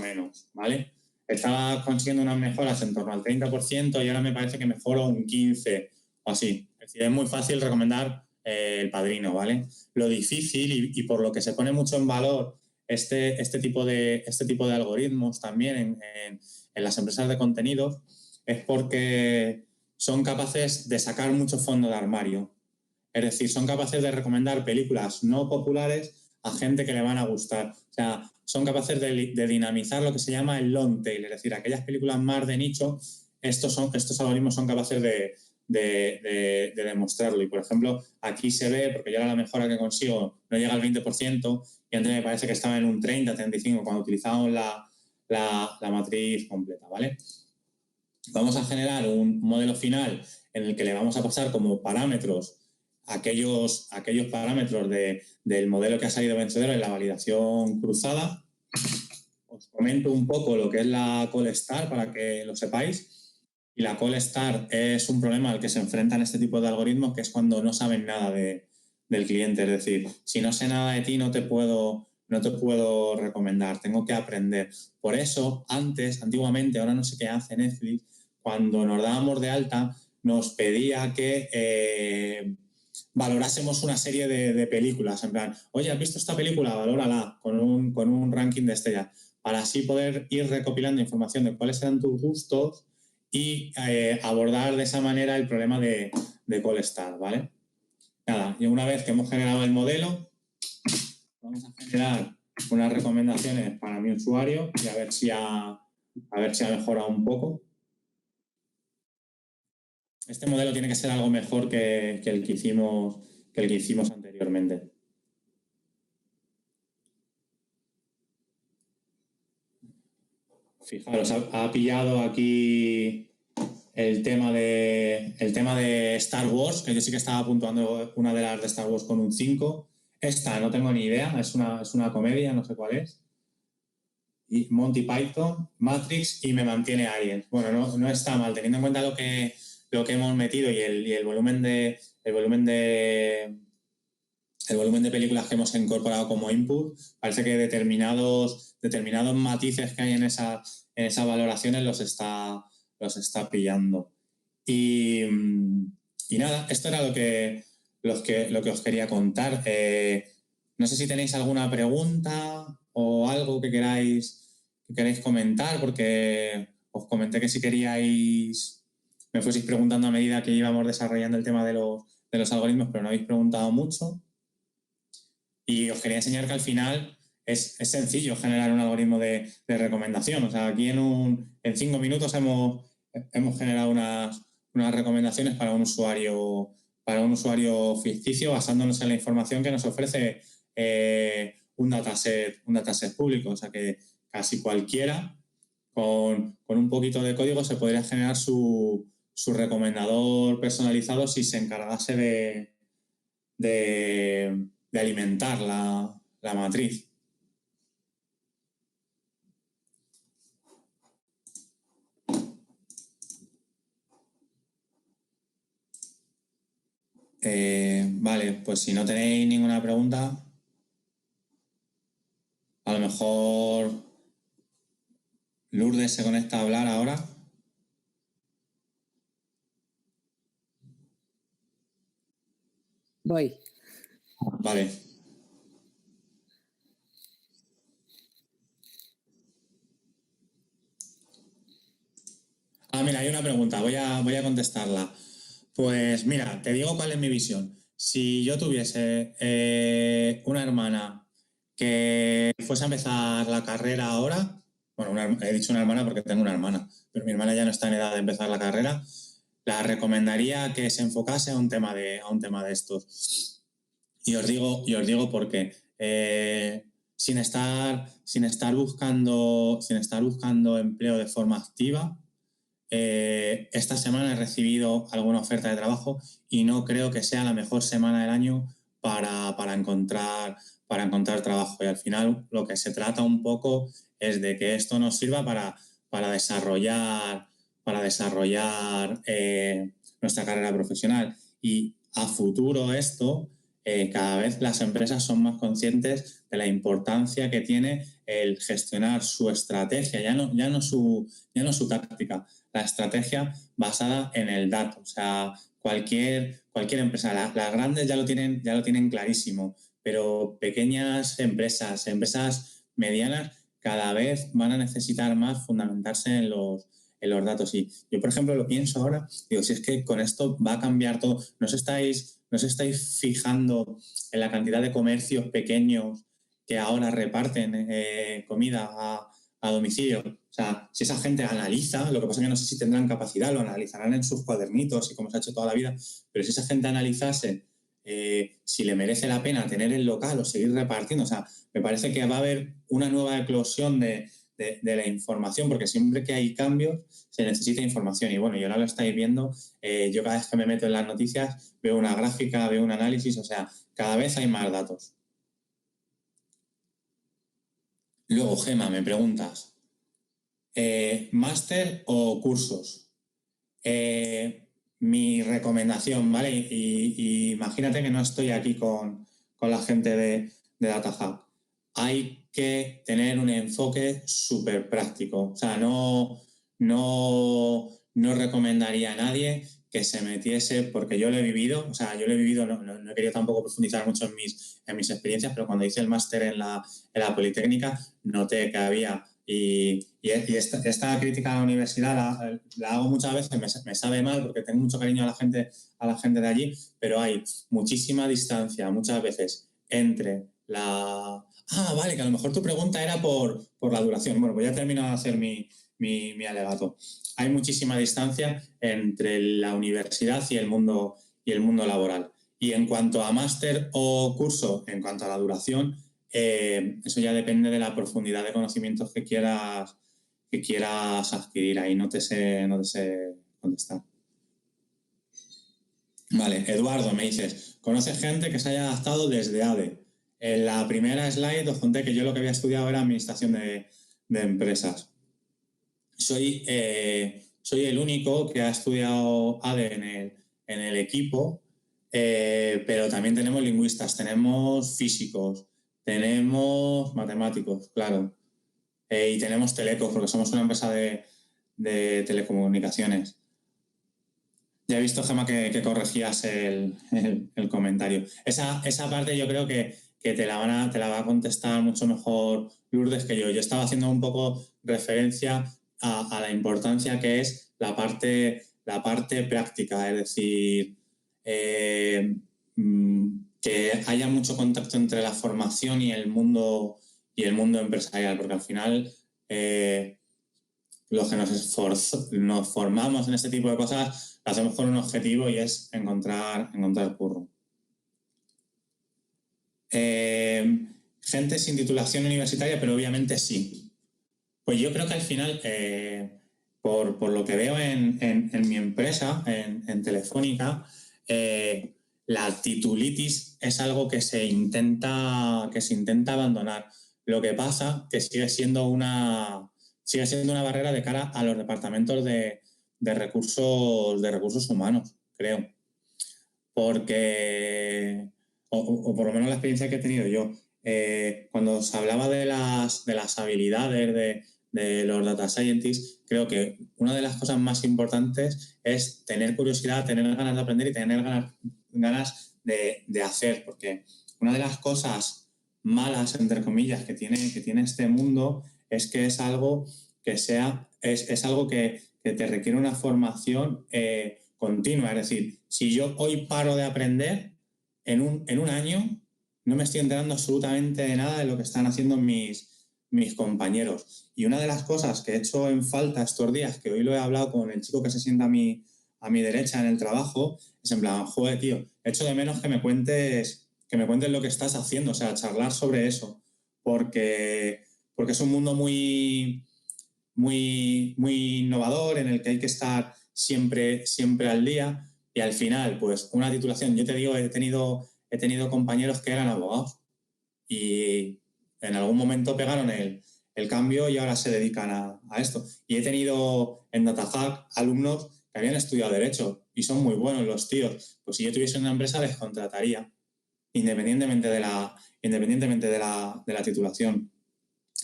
Speaker 2: menos, ¿vale? Estaba consiguiendo unas mejoras en torno al 30% y ahora me parece que mejoro un 15% o así. Es decir, es muy fácil recomendar El Padrino, ¿vale? Lo difícil y por lo que se pone mucho en valor este tipo de algoritmos también en las empresas de contenidos es porque son capaces de sacar mucho fondo de armario. Es decir, son capaces de recomendar películas no populares a gente que le van a gustar. O sea, son capaces de dinamizar lo que se llama el long tail, es decir, aquellas películas más de nicho, estos algoritmos son capaces de demostrarlo. Y, por ejemplo, aquí se ve, porque yo ahora la mejora que consigo no llega al 20%, y antes me parece que estaba en un 30, 35, cuando utilizábamos la matriz completa, ¿vale? Vamos a generar un modelo final en el que le vamos a pasar como parámetros aquellos parámetros del modelo que ha salido vencedor en la validación cruzada. Os comento un poco lo que es la Call Star para que lo sepáis. Y la Call Star es un problema al que se enfrentan este tipo de algoritmos, que es cuando no saben nada del cliente. Es decir, si no sé nada de ti, no te puedo recomendar, tengo que aprender. Por eso, antiguamente, ahora no sé qué hace Netflix, cuando nos dábamos de alta, nos pedía que valorásemos una serie de películas. En plan, oye, ¿has visto esta película? Valórala con un ranking de estrellas, para así poder ir recopilando información de cuáles eran tus gustos y abordar de esa manera el problema de Call Star, ¿vale? Nada, y una vez que hemos generado el modelo, vamos a generar unas recomendaciones para mi usuario y a ver si ha mejorado un poco. Este modelo tiene que ser algo mejor que el que hicimos anteriormente. Fijaros, ha pillado aquí el tema de Star Wars, que yo sí que estaba puntuando una de las de Star Wars con un 5. Esta no tengo ni idea, es una comedia, no sé cuál es. Y Monty Python, Matrix y me mantiene Aliens. Bueno, no está mal, teniendo en cuenta lo que hemos metido y el volumen de películas que hemos incorporado como input. Parece que determinados matices que hay en esas valoraciones los está pillando. Y nada, esto era lo que os quería contar. No sé si tenéis alguna pregunta o algo que queráis comentar, porque os comenté que si queríais me fueseis preguntando a medida que íbamos desarrollando el tema de los algoritmos, pero no habéis preguntado mucho. Y os quería enseñar que al final es sencillo generar un algoritmo de recomendación. O sea, aquí en 5 minutos hemos generado unas recomendaciones para un usuario ficticio, basándonos en la información que nos ofrece un dataset público. O sea que casi cualquiera con un poquito de código se podría generar su recomendador personalizado si se encargase de alimentar la matriz. Vale, pues si no tenéis ninguna pregunta, a lo mejor Lourdes se conecta a hablar ahora.
Speaker 1: Voy.
Speaker 2: Vale. Mira, hay una pregunta, voy a contestarla. Pues mira, te digo cuál es mi visión. Si yo tuviese una hermana que fuese a empezar la carrera ahora, bueno, he dicho una hermana porque tengo una hermana, pero mi hermana ya no está en edad de empezar la carrera, la recomendaría que se enfocase a un tema de estos. Y os digo por qué. Sin estar buscando empleo de forma activa, esta semana he recibido alguna oferta de trabajo y no creo que sea la mejor semana del año para encontrar trabajo. Y al final lo que se trata un poco es de que esto nos sirva para desarrollar nuestra carrera profesional. Y a futuro esto, cada vez las empresas son más conscientes de la importancia que tiene el gestionar su estrategia, ya no su táctica, la estrategia basada en el dato. O sea, cualquier empresa, las grandes ya lo tienen clarísimo, pero pequeñas empresas medianas, cada vez van a necesitar más fundamentarse en los datos. Y yo, por ejemplo, lo pienso ahora, digo, si es que con esto va a cambiar todo. ¿No os estáis fijando en la cantidad de comercios pequeños que ahora reparten comida a domicilio? O sea, si esa gente analiza, lo que pasa es que no sé si tendrán capacidad, lo analizarán en sus cuadernitos y como se ha hecho toda la vida, pero si esa gente analizase si le merece la pena tener el local o seguir repartiendo, o sea, me parece que va a haber una nueva eclosión de de la información, porque siempre que hay cambios se necesita información. Y bueno, y ahora lo estáis viendo, yo cada vez que me meto en las noticias veo una gráfica, veo un análisis, o sea, cada vez hay más datos. Luego, Gema, me preguntas, ¿máster o cursos? Mi recomendación, ¿vale? Y imagínate que no estoy aquí con la gente de DataHub. Hay que tener un enfoque súper práctico. O sea, no recomendaría a nadie que se metiese, porque yo lo he vivido, o sea, yo lo he vivido, no he querido tampoco profundizar mucho en mis experiencias, pero cuando hice el máster en la Politécnica, noté que había, y esta crítica a la universidad la hago muchas veces, me sabe mal porque tengo mucho cariño a la gente de allí, pero hay muchísima distancia muchas veces entre la... Ah, vale, que a lo mejor tu pregunta era por la duración. Bueno, pues ya he terminado de hacer mi alegato. Hay muchísima distancia entre la universidad y el mundo laboral. Y en cuanto a máster o curso, en cuanto a la duración, eso ya depende de la profundidad de conocimientos que quieras adquirir. Ahí no te sé contestar. Vale, Eduardo, me dices, ¿conoces gente que se haya adaptado desde ADE? En la primera slide os conté que yo lo que había estudiado era administración de empresas. Soy el único que ha estudiado ADE en el equipo, pero también tenemos lingüistas, tenemos físicos, tenemos matemáticos, claro, y tenemos telecos, porque somos una empresa de telecomunicaciones. Ya he visto, Gemma, que corregías el comentario. Esa parte yo creo que te la va a contestar mucho mejor Lourdes que yo. Yo estaba haciendo un poco referencia a la importancia que es la parte práctica, es decir, que haya mucho contacto entre la formación y el mundo empresarial, porque al final los que nos formamos en este tipo de cosas lo hacemos con un objetivo y es encontrar curro. Gente sin titulación universitaria, pero obviamente sí. Pues yo creo que al final, por lo que veo en mi empresa, en Telefónica, la titulitis es algo que se intenta abandonar. Lo que pasa que sigue siendo una barrera de cara a los departamentos de recursos humanos, creo. Porque, o por lo menos la experiencia que he tenido yo, cuando se hablaba de las habilidades de los data scientists, creo que una de las cosas más importantes es tener curiosidad, tener ganas de aprender y tener ganas de hacer, porque una de las cosas malas, entre comillas, que tiene este mundo es que es algo que es algo que te requiere una formación continua. Es decir, si yo hoy paro de aprender, en un año no me estoy enterando absolutamente de nada de lo que están haciendo mis compañeros. Y una de las cosas que he hecho en falta estos días, que hoy lo he hablado con el chico que se sienta a mi derecha en el trabajo, es en plan, joder, tío, echo de menos que me cuentes lo que estás haciendo, o sea, charlar sobre eso, porque es un mundo muy, muy, muy innovador en el que hay que estar siempre al día, y al final, pues una titulación, yo te digo, he tenido compañeros que eran abogados y en algún momento pegaron el cambio y ahora se dedican a esto. Y he tenido en DataHub alumnos que habían estudiado Derecho y son muy buenos los tíos. Pues si yo tuviese una empresa les contrataría, independientemente de la titulación.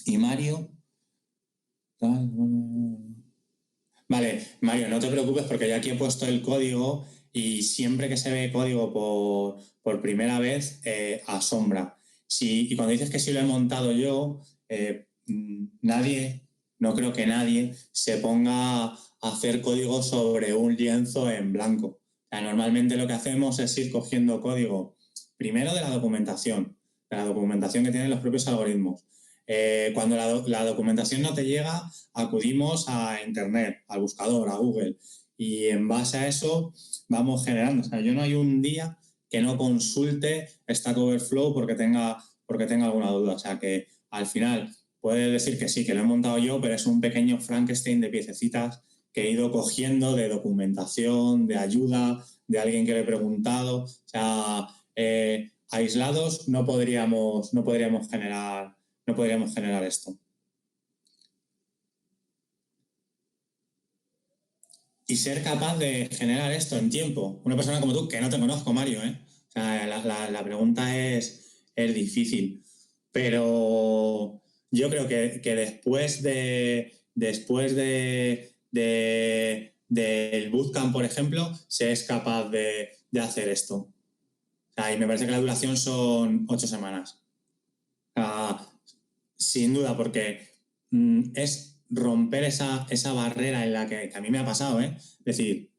Speaker 2: Y Mario... Vale, Mario, no te preocupes porque yo aquí he puesto el código y siempre que se ve código por primera vez, asombra. Y cuando dices que sí lo he montado yo, no creo que nadie se ponga a hacer código sobre un lienzo en blanco. O sea, normalmente lo que hacemos es ir cogiendo código, primero de la documentación que tienen los propios algoritmos. Cuando la documentación no te llega, acudimos a Internet, al buscador, a Google, y en base a eso vamos generando. O sea, yo no hay un día que no consulte Stack Overflow porque tenga alguna duda. O sea, que al final, puedes decir que sí, que lo he montado yo, pero es un pequeño Frankenstein de piececitas que he ido cogiendo de documentación, de ayuda, de alguien que le he preguntado. O sea, aislados no podríamos generar esto. Y ser capaz de generar esto en tiempo. Una persona como tú, que no te conozco, Mario, ¿eh? O sea, la pregunta es difícil. Pero yo creo que después del bootcamp, por ejemplo, se es capaz de hacer esto. O sea, y me parece que la duración son 8 semanas. Sin duda, porque es romper esa barrera en la que a mí me ha pasado, ¿eh? Decir,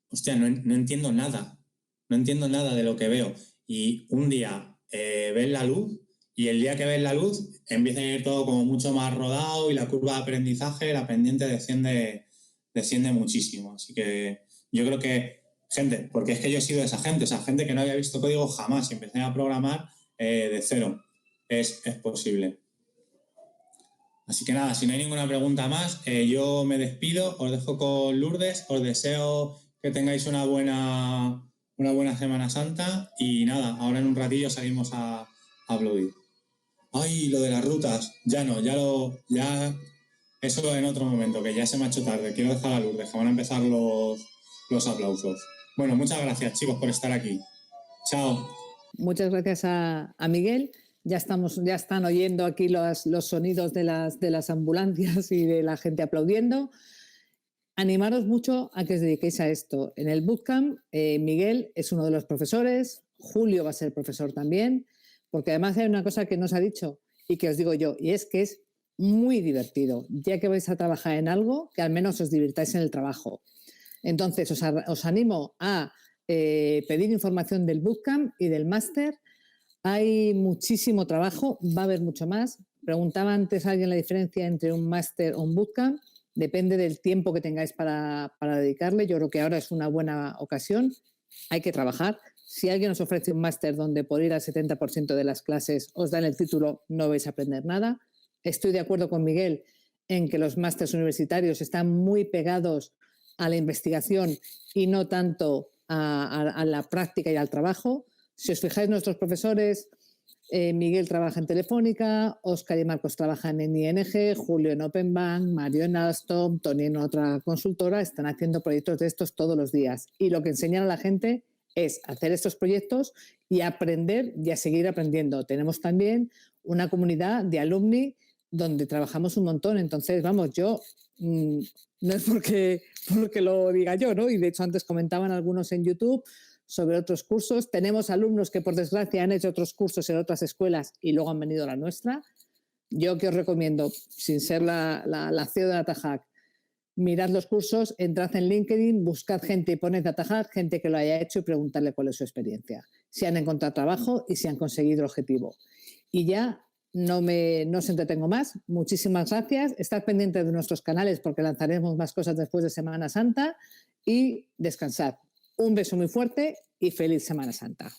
Speaker 2: hostia, no entiendo nada. No entiendo nada de lo que veo. Y un día ves la luz y el día que ves la luz empieza a ir todo como mucho más rodado y la curva de aprendizaje, la pendiente desciende muchísimo. Así que yo creo que, gente, porque es que yo he sido esa gente, o sea, gente que no había visto código jamás y empecé a programar de cero. Es posible. Así que nada, si no hay ninguna pregunta más, yo me despido, os dejo con Lourdes, os deseo que tengáis una buena Semana Santa y nada, ahora en un ratillo salimos a aplaudir. Ay, lo de las rutas, ya no, eso en otro momento, que ya se me ha hecho tarde, quiero dejar a Lourdes, que van a empezar los aplausos. Bueno, muchas gracias chicos por estar aquí. Chao.
Speaker 1: Muchas gracias a Miguel. Ya están oyendo aquí los sonidos de las ambulancias y de la gente aplaudiendo. Animaros mucho a que os dediquéis a esto. En el bootcamp, Miguel es uno de los profesores, Julio va a ser profesor también, porque además hay una cosa que nos ha dicho y que os digo yo, y es que es muy divertido, ya que vais a trabajar en algo, que al menos os divirtáis en el trabajo. Entonces, os animo a pedir información del bootcamp y del máster. Hay muchísimo trabajo, va a haber mucho más. Preguntaba antes a alguien la diferencia entre un máster o un bootcamp. Depende del tiempo que tengáis para dedicarle. Yo creo que ahora es una buena ocasión. Hay que trabajar. Si alguien os ofrece un máster donde por ir al 70% de las clases os dan el título, no vais a aprender nada. Estoy de acuerdo con Miguel en que los másters universitarios están muy pegados a la investigación y no tanto a la práctica y al trabajo. Si os fijáis, nuestros profesores, Miguel trabaja en Telefónica, Óscar y Marcos trabajan en ING, Julio en Openbank, Mario en Alstom, Tony en otra consultora, están haciendo proyectos de estos todos los días. Y lo que enseñan a la gente es hacer estos proyectos y aprender y a seguir aprendiendo. Tenemos también una comunidad de alumni donde trabajamos un montón. Entonces, vamos, yo no es porque lo diga yo, ¿no? Y de hecho antes comentaban algunos en YouTube sobre otros cursos. Tenemos alumnos que, por desgracia, han hecho otros cursos en otras escuelas y luego han venido a la nuestra. Yo que os recomiendo, sin ser la CEO de DataHack, mirad los cursos, entrad en LinkedIn, buscad gente y poned DataHack, gente que lo haya hecho y preguntadle cuál es su experiencia. Si han encontrado trabajo y si han conseguido el objetivo. Y ya no os entretengo más. Muchísimas gracias. Estad pendientes de nuestros canales porque lanzaremos más cosas después de Semana Santa y descansad. Un beso muy fuerte y feliz Semana Santa.